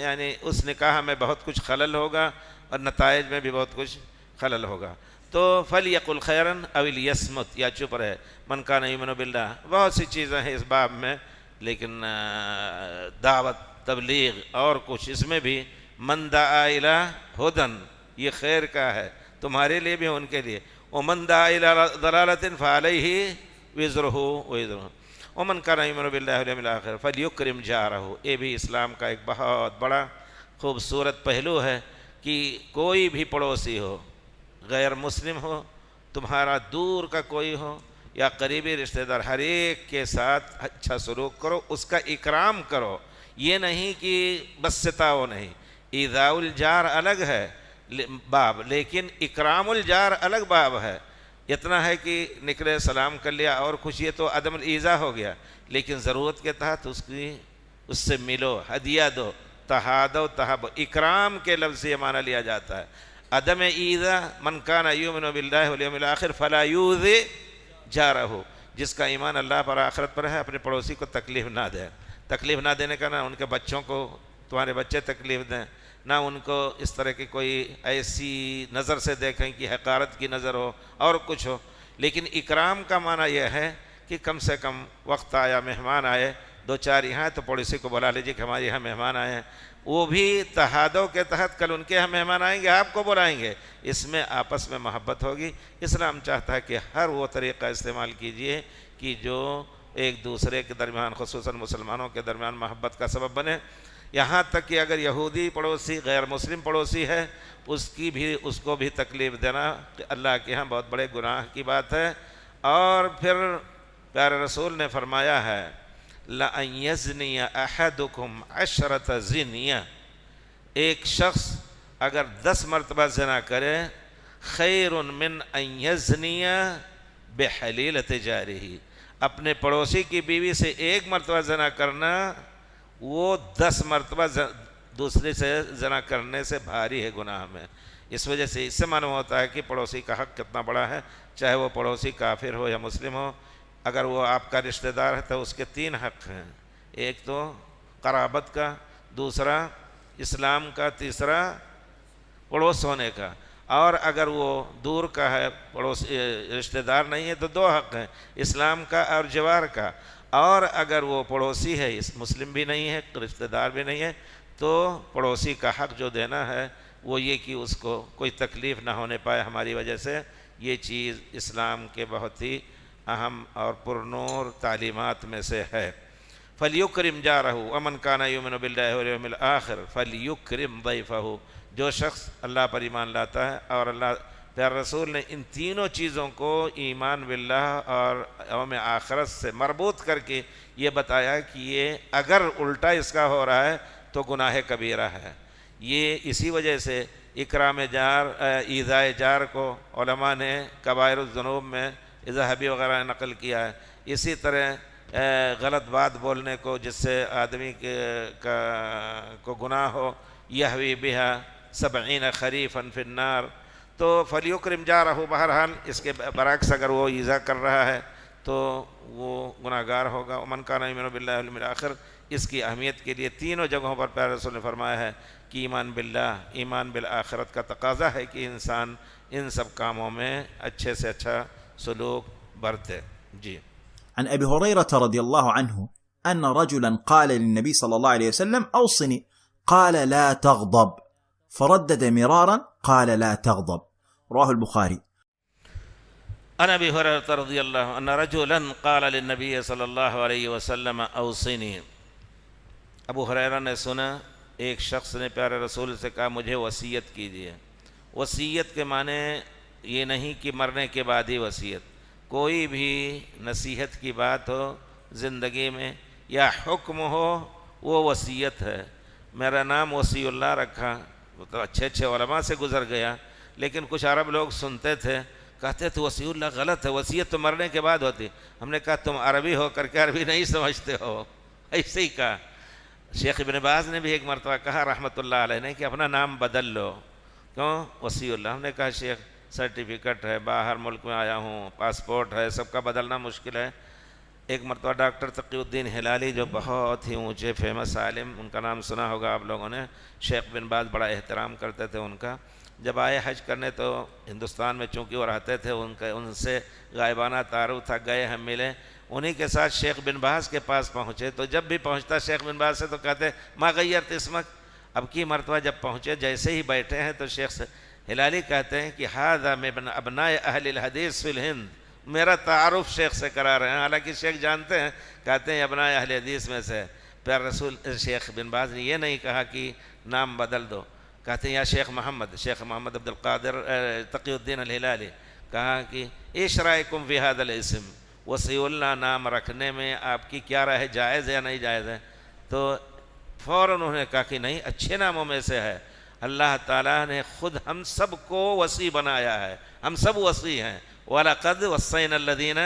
یعنی اس نکاح میں بہت کچھ خلل ہوگا اور نتائج میں بھی بہت کچھ خلل ہوگا. تو فَلْيَقُلْ خَيْرًا أَوْ لِيَصْمُتْ، یا چپ رہے. مَنْ كَانَ يُؤْمِنُ بِاللَّهِ. بہت سی چیزیں ہیں اس باب میں، لیکن دعوت، تبلیغ اور کچھ اس میں بھی مَنْ دَعَا إِلَىٰ هُدًى، یہ خیر کا ہے تمہارے لیے بھی ان کے لیے. وَمَنْ دَعَا إِلَىٰ ضَلَالَةٍ فَعَلَيْهِ وِزْرُهُ وَمَنْ كَانَ يُؤْمِنُ بِاللَّهِ وَالْيَوْمِ الْآخِرِ فَلْيُكْرِمْ جَارَهُ. یہ بھی اسلام کا ایک بہت بڑا خوبصورت پہلو ہے کہ کوئی بھی پڑوسی ہو، غیر مسلم ہو، تمہارا دور کا کوئی ہو یا قریبی رشتہ دار، ہر ایک کے ساتھ اچھا سلوک کرو، اس کا اکرام کرو. یہ نہیں کہ بس ستاؤ نہیں. ایذاء الجار الگ ہے باب، لیکن اکرام الجار الگ باب ہے. اتنا ہے کہ نکلے سلام کر لیا اور کچھ، یہ تو عدم الایذا ہو گیا، لیکن ضرورت کے تحت اس سے ملو، ہدیہ دو، تہادو تہب، اکرام کے لفظ سے یہ معنی لیا جاتا ہے۔ عدم ایذا، من کان یؤمن باللہ والیوم الآخر فلا یؤذی جارہ، جس کا ایمان اللہ پر آخرت پر ہے اپنے پڑوسی کو تکلیف نہ دے۔ تکلیف نہ دینے کا نہ ان کے بچوں کو تمہارے بچے تکلیف دیں، نہ ان کو اس طرح کی کوئی ایسی نظر سے دیکھیں کہ حقارت کی نظر ہو اور کچھ ہو، لیکن اکرام کا معنی یہ ہے کہ کم سے کم وقت آیا، مہمان آئے، دو چار یہاں تو پڑوسی کو بلا لیجیے کہ ہمارے یہاں مہمان آئے ہیں، وہ بھی تہادو کے تحت کل ان کے یہاں مہمان آئیں گے، آپ کو بلائیں گے، اس میں آپس میں محبت ہوگی۔ اسلام چاہتا ہے کہ ہر وہ طریقہ استعمال کیجئے کہ جو ایک دوسرے کے درمیان، خصوصاً مسلمانوں کے درمیان محبت کا سبب بنے۔ یہاں تک کہ اگر یہودی پڑوسی، غیر مسلم پڑوسی ہے، اس کو بھی تکلیف دینا کہ اللہ کے ہاں بہت بڑے گناہ کی بات ہے۔ اور پھر پیارے رسول نے فرمایا ہے لَأَن يَزْنِيَ أَحَدُكُمْ عَشْرَةَ زِنِيَةٍ، ایک شخص اگر 10 مرتبہ زنا کرے، خَيْرٌ مِّنْ أَن يَزْنِيَ بِحَلِيلَةِ جَارِهِ، اپنے پڑوسی کی بیوی سے 1 مرتبہ زنا کرنا وہ 10 مرتبہ دوسرے سے زنا کرنے سے بھاری ہے گناہ میں۔ اس وجہ سے اس سے معلوم ہوتا ہے کہ پڑوسی کا حق کتنا بڑا ہے، چاہے وہ پڑوسی کافر ہو یا مسلم ہو۔ اگر وہ آپ کا رشتہ دار ہے تو اس کے 3 حق ہیں، ایک تو قرابت کا، دوسرا اسلام کا، تیسرا پڑوس ہونے کا۔ اور اگر وہ دور کا ہے، پڑوس رشتہ دار نہیں ہے، تو 2 حق ہیں، اسلام کا اور جوار کا۔ اور اگر وہ پڑوسی ہے، مسلم بھی نہیں ہے، رشتہ دار بھی نہیں ہے، تو پڑوسی کا حق جو دینا ہے وہ یہ کہ اس کو کوئی تکلیف نہ ہونے پائے ہماری وجہ سے۔ یہ چیز اسلام کے بہت ہی اہم اور پرنور تعلیمات میں سے ہے۔ فَلْيُكْرِمْ جَارَهُ وَمَنْ كَانَ يُؤْمِنُ بِاللَّهِ وَالْيَوْمِ الْآخِرِ فَلْيُكْرِمْ ضَيْفَهُ، جو شخص اللہ پر ایمان لاتا ہے اور اللہ پیارے رسول نے ان تینوں چیزوں کو ایمان باللہ اور یوم آخرت سے مربوط کر کے یہ بتایا کہ یہ اگر الٹا اس کا ہو رہا ہے تو گناہ کبیرہ ہے۔ یہ اسی وجہ سے اکرام جار، ایذائے جار کو علماء نے کبائر الذنوب میں ذہبی وغیرہ نقل کیا ہے۔ اسی طرح غلط بات بولنے کو جس سے آدمی کو گناہ ہو، یہوی بہا 70 خریفا فی النار، تو فلیکرم جارہ، بہرحال اس کے برعکس اگر وہ ایذا کر رہا ہے تو وہ گناہ گار ہوگا۔ ومن کان یؤمن باللہ والیوم الآخر، اس کی اہمیت کے لیے تینوں جگہوں پر پیارے رسول نے فرمایا ہے کہ ایمان باللہ، ایمان بالآخرت کا تقاضا ہے کہ انسان ان سب کاموں میں اچھے سے اچھا سلوک برتے۔ جی۔ عن أبي هريرة رضي الله عنه أن رجلا قال للنبي صلى الله عليه وسلم أوصني، قال لا تغضب، فردد مرارا قال لا تغضب، رواه البخاري۔ عن ابی ہریرہ رضی اللہ عنہ ان رجلا قال للنبی صلی اللہ علیہ وسلم اوصنی، ابو ہریرہ نے سنا ایک شخص نے پیارے رسول سے کہا مجھے وصیت کیجیے۔ وصیت کے معنی یہ نہیں کہ مرنے کے بعد ہی وصیت، کوئی بھی نصیحت کی بات ہو زندگی میں یا حکم ہو وہ وصیت ہے۔ میرا نام وصی اللہ رکھا، وہ تو اچھے اچھے علماء سے گزر گیا، لیکن کچھ عرب لوگ سنتے تھے، کہتے تھے وصی اللہ غلط ہے، وصیت تو مرنے کے بعد ہوتی۔ ہم نے کہا تم عربی ہو کر کے عربی نہیں سمجھتے ہو، ایسے ہی کہا۔ شیخ ابن باز نے بھی ایک مرتبہ کہا رحمۃ اللہ علیہ نے کہ اپنا نام بدل لو، کیوں وصی اللہ؟ ہم نے کہا شیخ سرٹیفکیٹ ہے، باہر ملک میں آیا ہوں، پاسپورٹ ہے، سب کا بدلنا مشکل ہے۔ ایک مرتبہ ڈاکٹر تقی الدین ہلالی جو بہت ہی اونچے فیمس عالم، ان کا نام سنا ہوگا آپ لوگوں نے، شیخ بن باز بڑا احترام کرتے تھے ان کا، جب آئے حج کرنے تو ہندوستان میں چونکہ وہ رہتے تھے، ان سے غائبانہ تعارف تھا، گئے ہم ملے، انہی کے ساتھ شیخ بن باز کے پاس پہنچے تو جب بھی پہنچتا شیخ بن باز سے تو کہتے ما غیرت اسمک۔ اب کی مرتبہ جب پہنچے جیسے ہی بیٹھے ہیں تو شیخ ہلالی کہتے ہیں کہ ھذا من ابناء اہل الحدیث فی الہند، میرا تعارف شیخ سے کرا رہے ہیں، حالانکہ شیخ جانتے ہیں، کہتے ہیں ابناء اہل حدیث میں سے۔ پیارے رسول شیخ بن باز نے یہ نہیں کہا کہ نام بدل دو، کہتے ہیں یا شیخ محمد عبد القادر تقی الدین الہلالی، کہا کہ ايش رأيكم في هذا الاسم، وصی اللہ نام رکھنے میں آپ کی کیا رائے ہے، جائز ہے یا نہیں جائز ہے؟ تو فوراً انہوں نے کہا کہ نہیں، اچھے ناموں میں سے ہے، اللہ تعالیٰ نے خود ہم سب کو وصی بنایا ہے، ہم سب وصی ہیں۔ وَلَقَدْ وَصَّيْنَا الَّذِينَ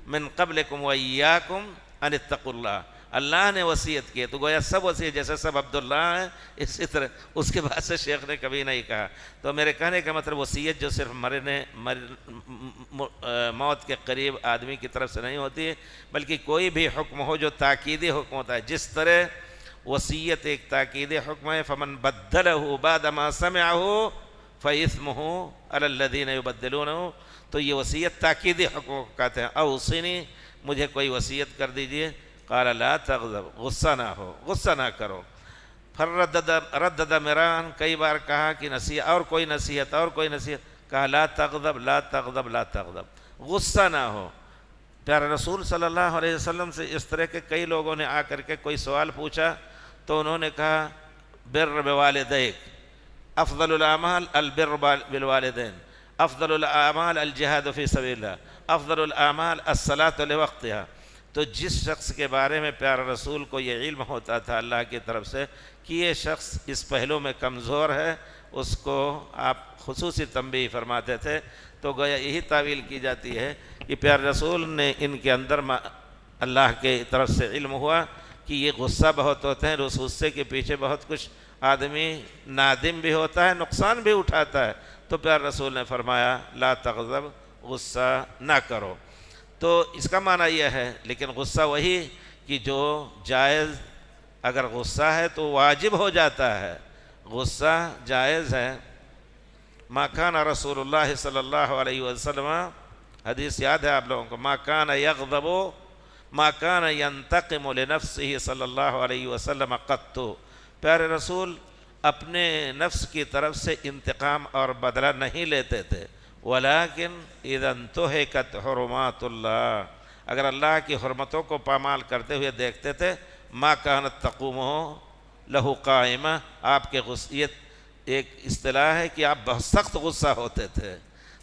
مِن قَبْلِكُمْ وَإِيَّاكُمْ أَنِ اتَّقُوا اللَّهَ، اللہ نے وصیت کی، تو گویا سب وصی، جیسے سب عبداللہ ہیں اسی طرح اس کے بعد سے شیخ نے کبھی نہیں کہا۔ تو میرے کہنے کا مطلب وصیت جو صرف موت کے قریب آدمی کی طرف سے نہیں ہوتی ہے، بلکہ کوئی بھی حکم ہو جو تاکیدی حکم ہوتا ہے، جس طرح وصیت ایک تاکیدی حکم ہے، فمن بدلہ بعد ما سمعہ فاثمہ علی الذین یبدلونہ، تو یہ وصیت تاکیدی حکم کو کہتے ہیں۔ اوصنی، مجھے کوئی وصیت کر دیجئے، قال لا تغضب، غصہ نہ ہو، غصہ نہ کرو۔ پھر ردد مران، کئی بار کہا کہ نصیحت اور کوئی نصیحت اور کوئی نصیحت، کہا لا تغضب لا تغضب لا تغضب، غصہ نہ ہو۔ پیارے رسول صلی اللہ علیہ وسلم سے اس طرح کے کئی لوگوں نے آ کر کے کوئی سوال پوچھا تو انہوں نے کہا بر بوالدیک، افضل الاعمال البر بالوالدین، افضل الاعمال الجہاد فی سبیل اللہ، افضل الاعمال الصلاۃ لوقتها۔ تو جس شخص کے بارے میں پیارے رسول کو یہ علم ہوتا تھا اللہ کی طرف سے کہ یہ شخص اس پہلو میں کمزور ہے، اس کو آپ خصوصی تنبیہ فرماتے تھے۔ تو گویا یہی تعویل کی جاتی ہے کہ پیارے رسول نے ان کے اندر اللہ کے طرف سے علم ہوا کہ یہ غصہ بہت ہوتے ہیں، اس غصے کے پیچھے بہت کچھ آدمی نادم بھی ہوتا ہے، نقصان بھی اٹھاتا ہے۔ تو پیارے رسول نے فرمایا لا تغضب، غصہ نہ کرو۔ تو اس کا معنی یہ ہے، لیکن غصہ وہی کہ جو جائز، اگر غصہ ہے تو واجب ہو جاتا ہے، غصہ جائز ہے۔ ما کان رسول اللہ صلی اللہ علیہ وسلم، حدیث یاد ہے آپ لوگوں کو، ما کان یغضب ما کان ینتقم لنفسہ صلی اللہ علیہ وسلم قط، پیارے رسول اپنے نفس کی طرف سے انتقام اور بدلہ نہیں لیتے تھے، ولیکن اذا انتہکت حرمات اللہ، اگر اللہ کی حرمتوں کو پامال کرتے ہوئے دیکھتے تھے، ما کانت تقوم لہ قائمہ، آپ کے غصیت ایک اصطلاح ہے کہ آپ بہت سخت غصہ ہوتے تھے۔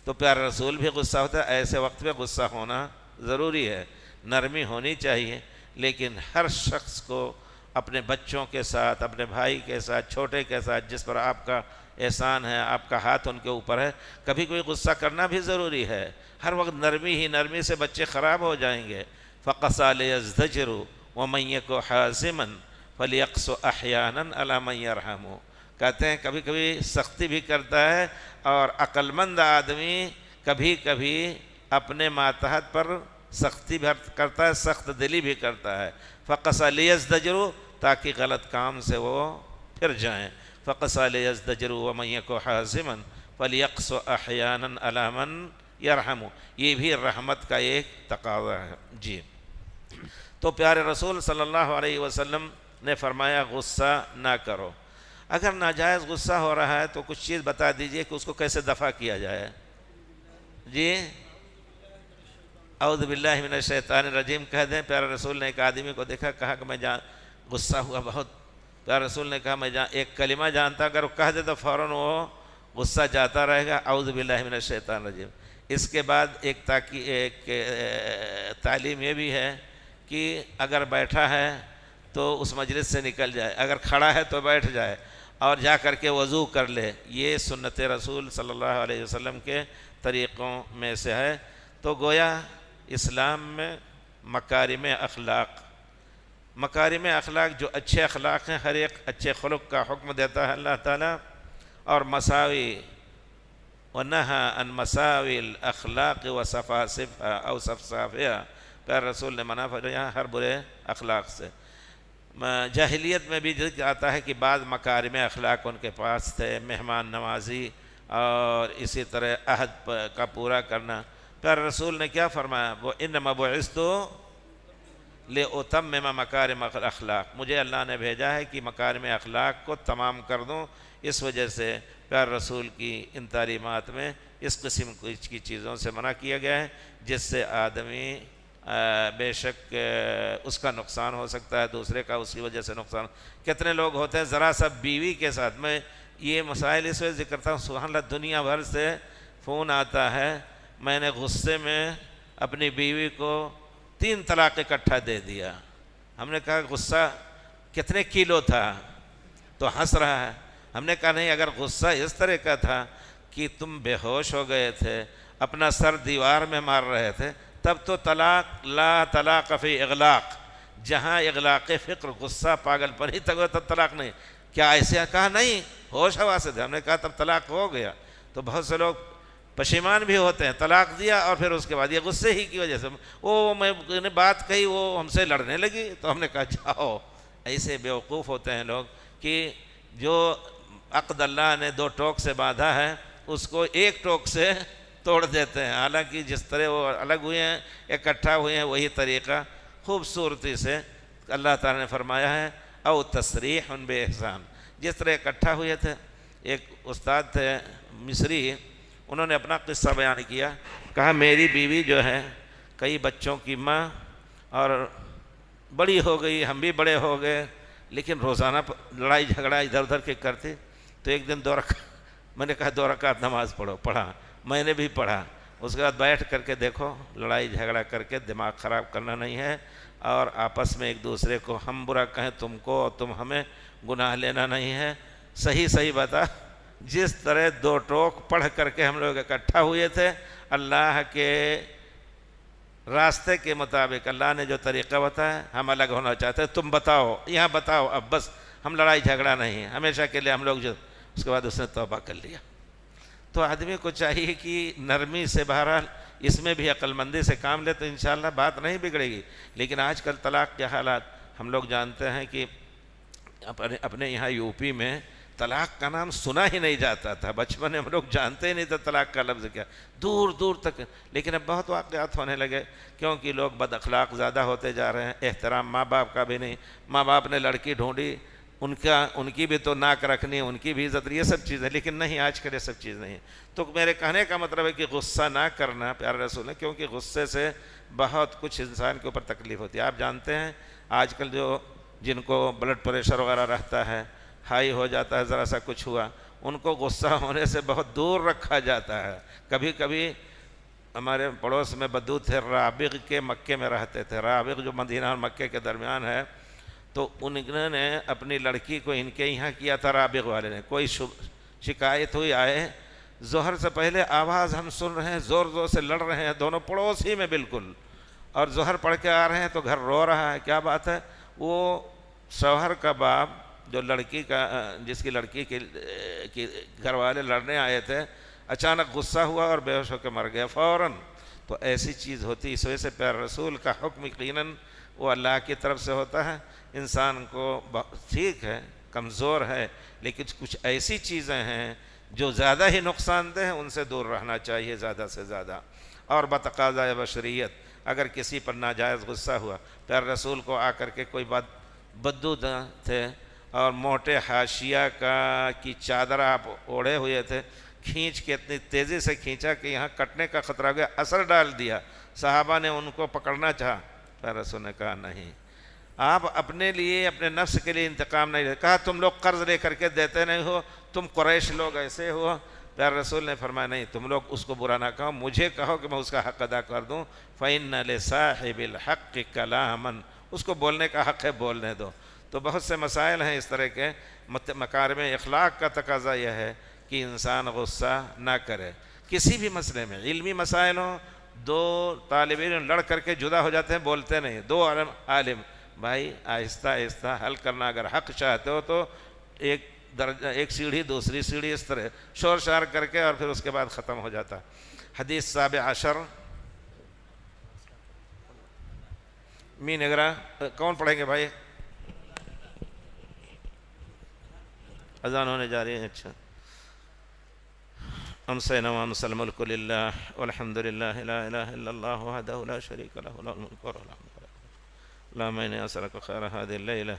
تو پیارے رسول بھی غصہ ہوتا ہے، ایسے وقت میں غصہ ہونا ضروری ہے، نرمی ہونی چاہیے، لیکن ہر شخص کو اپنے بچوں کے ساتھ، اپنے بھائی کے ساتھ، چھوٹے کے ساتھ جس پر آپ کا احسان ہے، آپ کا ہاتھ ان کے اوپر ہے، کبھی کوئی غصہ کرنا بھی ضروری ہے۔ ہر وقت نرمی سے بچے خراب ہو جائیں گے۔ فَقَسَى لِيَزْدَجِرُوا وَمَنْ يَكُ حَازِمًا فَلْيَقْسُ أَحْيَانًا عَلَى مَنْ يَرْحَمُ، کہتے ہیں کبھی کبھی سختی بھی کرتا ہے، اور عقل مند آدمی کبھی کبھی اپنے ماتحت پر سختی بھی کرتا ہے، سخت دلی بھی کرتا ہے۔ فَقَسَى لِيَزْدَجِرُوا، تاکہ غلط کام سے وہ پھر جائیں۔ فَقَسَى لِيَزْدَجِرُوا وَمَنْ يَكُ حَازِمًا فَلْيَقْسُ أَحْيَانًا عَلَى مَنْ يَرْحَمُ، یہ بھی رحمت کا ایک تقاضا ہے۔ جی، تو پیارے رسول صلی اللہ علیہ وسلم نے فرمایا غصہ نہ کرو۔ اگر ناجائز غصہ ہو رہا ہے تو کچھ چیز بتا دیجئے کہ اس کو کیسے دفع کیا جائے۔ جی، اعوذ باللہ من الشیطان الرجیم کہہ دیں۔ پیارے رسول نے ایک آدمی کو دیکھا، کہا کہ میں غصہ ہوا بہت، پیارے رسول نے کہا میں ایک کلمہ جانتا، اگر وہ کہہ دے تو فوراً وہ غصہ جاتا رہے گا، اعوذ باللہ من الشیطان الرجیم۔ اس کے بعد ایک تعلیم یہ بھی ہے کہ اگر بیٹھا ہے تو اس مجلس سے نکل جائے، اگر کھڑا ہے تو بیٹھ جائے اور جا کر کے وضو کر لے۔ یہ سنت رسول صلی اللہ علیہ وسلم کے طریقوں میں سے ہے۔ تو گویا اسلام میں مکارم اخلاق جو اچھے اخلاق ہیں، ہر ایک اچھے خلق کا حکم دیتا ہے اللہ تعالیٰ، اور مساوی وَنَهَا عَنْ مَسَاوِي الْأَخْلَاقِ وَصَفَاسِفْهَا أَوْ صَفْصَافِهَا، پیر رسول نے منع فرمایا ہر برے اخلاق سے۔ جاہلیت میں بھی ذکر آتا ہے کہ بعض مکارم اخلاق ان کے پاس تھے، مہمان نوازی اور اسی طرح عہد کا پورا کرنا۔ پیر رسول نے کیا فرمایا؟ وَإِنَّمَا بُعِثْتُ لِأُتَمِّمَ مَكَارِمَ الْأَخْلَاقِ، مجھے اللہ نے بھیجا ہے کہ مکارم اخلاق کو تمام کر دوں۔ اس وجہ سے پیارے رسول کی ان تعلیمات میں اس قسم کی چیزوں سے منع کیا گیا ہے جس سے آدمی بے شک اس کا نقصان ہو سکتا ہے، دوسرے کا اس کی وجہ سے نقصان۔ کتنے لوگ ہوتے ہیں ذرا سا بیوی کے ساتھ، میں یہ مسائل اس وجہ ذکر کرتا ہوں، سبحان اللہ دنیا بھر سے فون آتا ہے، میں نے غصے میں اپنی بیوی کو 3 طلاق اکٹھا دے دیا۔ ہم نے کہا غصہ کتنے کلو تھا؟ تو ہنس رہا ہے، ہم نے کہا نہیں، اگر غصہ اس طرح کا تھا کہ تم بے ہوش ہو گئے تھے، اپنا سر دیوار میں مار رہے تھے، تب تو طلاق لا طلاق فی اغلاق، جہاں اغلاق فکر غصہ پاگل پر ہی تک تب طلاق نہیں. کیا ایسے کہا؟ نہیں، ہوش ہوا سے تھے. ہم نے کہا تب طلاق ہو گیا. تو بہت سے لوگ پشیمان بھی ہوتے ہیں، طلاق دیا اور پھر اس کے بعد یہ غصے ہی کی وجہ سے میں نے بات کہی، وہ ہم سے لڑنے لگی. تو ہم نے کہا جاؤ. ایسے بیوقوف ہوتے ہیں لوگ کہ جو عقد اللہ نے 2 ٹوک سے باندھا ہے اس کو 1 ٹوک سے توڑ دیتے ہیں. حالانکہ جس طرح وہ الگ ہوئے ہیں اکٹھا ہوئے ہیں وہی طریقہ خوبصورتی سے اللہ تعالیٰ نے فرمایا ہے او تصریح بے احسان. جس طرح اکٹھا ہوئے تھے، ایک استاد تھے مصری، انہوں نے اپنا قصہ بیان کیا. کہا میری بیوی جو ہے کئی بچوں کی ماں اور بڑی ہو گئی، ہم بھی بڑے ہو گئے، لیکن روزانہ لڑائی جھگڑا ادھر ادھر کے کرتی. تو ایک دن 2 رکعت، میں نے کہا 2 رکعت نماز پڑھا. میں نے بھی پڑھا. اس کے بعد بیٹھ کر کے دیکھو، لڑائی جھگڑا کر کے دماغ خراب کرنا نہیں ہے، اور آپس میں ایک دوسرے کو ہم برا کہیں تم کو اور تم ہمیں، گناہ لینا نہیں ہے. صحیح بتا. جس طرح 2 ٹوک پڑھ کر کے ہم لوگ اکٹھا ہوئے تھے، اللہ کے راستے کے مطابق اللہ نے جو طریقہ بتایا، ہم الگ ہونا چاہتے ہیں، تم بتاؤ، یہاں بتاؤ، اب بس ہم لڑائی جھگڑا نہیں ہے ہمیشہ کے لیے ہم لوگ جو. اس کے بعد اس نے توبہ کر لیا. تو آدمی کو چاہیے کہ نرمی سے، بہرحال اس میں بھی عقل مندی سے کام لے تو انشاءاللہ بات نہیں بگڑے گی. لیکن آج کل طلاق کے حالات ہم لوگ جانتے ہیں کہ اپنے یہاں یو پی میں طلاق کا نام سنا ہی نہیں جاتا تھا. بچپن میں ہم لوگ جانتے ہی نہیں تھے طلاق کا لفظ کیا، دور دور تک. لیکن اب بہت واقعات ہونے لگے کیونکہ لوگ بد اخلاق زیادہ ہوتے جا رہے ہیں. احترام ماں باپ کا بھی نہیں. ماں باپ نے لڑکی ڈھونڈی، ان کی بھی تو ناک رکھنی، ان کی بھی عزت، یہ سب چیزیں. لیکن نہیں، آج کل یہ سب چیز نہیں. تو میرے کہنے کا مطلب ہے کہ غصہ نہ کرنا پیارے رسول نے، کیونکہ غصے سے بہت کچھ انسان کے اوپر تکلیف ہوتی ہے. آپ جانتے ہیں آج کل جن کو بلڈ پریشر وغیرہ رہتا ہے، ہائی ہو جاتا ہے، ذرا سا کچھ ہوا، ان کو غصہ ہونے سے بہت دور رکھا جاتا ہے. کبھی کبھی ہمارے پڑوس میں بدو تھے، رابغ کے مکے میں رہتے تھے. رابغ جو مدینہ اور مکے کے درمیان ہے، تو انہوں نے اپنی لڑکی کو ان کے یہاں کیا تھا. رابغ والے نے کوئی شکایت ہوئی، آئے، ظہر سے پہلے آواز ہم سن رہے ہیں، زور زور سے لڑ رہے ہیں دونوں پڑوس ہی میں بالکل، اور ظہر پڑھ کے آ رہے ہیں تو گھر رو رہا ہے. کیا بات ہے؟ وہ شوہر کا باپ جو لڑکی کا، جس کی لڑکی کے گھر والے لڑنے آئے تھے، اچانک غصہ ہوا اور بے ہوش ہو کے مر گیا فوراً. تو ایسی چیز ہوتی. اس وجہ سے پیارے رسول کا حکم یقیناً وہ اللہ کی طرف سے ہوتا ہے. انسان کو ٹھیک ہے کمزور ہے، لیکن کچھ ایسی چیزیں ہیں جو زیادہ ہی نقصان دہ ہیں، ان سے دور رہنا چاہیے زیادہ سے زیادہ. اور بتقاضۂ بشریت اگر کسی پر ناجائز غصہ ہوا، پیارے رسول کو آ کر کے کوئی بدو تھے اور موٹے حاشیہ کی چادر آپ اوڑھے ہوئے تھے، کھینچ کے اتنی تیزی سے کھینچا کہ یہاں کٹنے کا خطرہ ہو گیا، اثر ڈال دیا. صحابہ نے ان کو پکڑنا چاہا، پیارے رسول نے کہا نہیں، آپ اپنے لیے، اپنے نفس کے لیے انتقام نہیں لیتے. کہا تم لوگ قرض لے کر کے دیتے نہیں ہو، تم قریش لوگ ایسے ہو. پیارے رسول نے فرمایا نہیں، تم لوگ اس کو برا نہ کہو، مجھے کہو کہ میں اس کا حق ادا کر دوں. فَإِنَّ لِصَاحِبِ الْحَقِّ كَلَامًا، اس کو بولنے کا حق ہے، بولنے دو. تو بہت سے مسائل ہیں اس طرح کے. مکارم اخلاق کا تقاضا یہ ہے کہ انسان غصہ نہ کرے کسی بھی مسئلے میں. علمی مسائل ہوں، 2 طالب علم لڑ کر کے جدا ہو جاتے ہیں، بولتے نہیں. 2 عالم، بھائی آہستہ آہستہ حل کرنا. اگر حق چاہتے ہو تو ایک سیڑھی دوسری سیڑھی، اس طرح شور شار کر کے، اور پھر اس کے بعد ختم ہو جاتا. حدیث 17 می نگرہ کون پڑھیں گے بھائی؟ اذان ہونے جا رہی ہے. اچھا. امسینا وامسل ملک للہ والحمد للہ لا الہ الا اللہ وحدہ لا شریک لہ له الملک وله الحمد للہ. اللهم إني أسألك خير هذه الليلة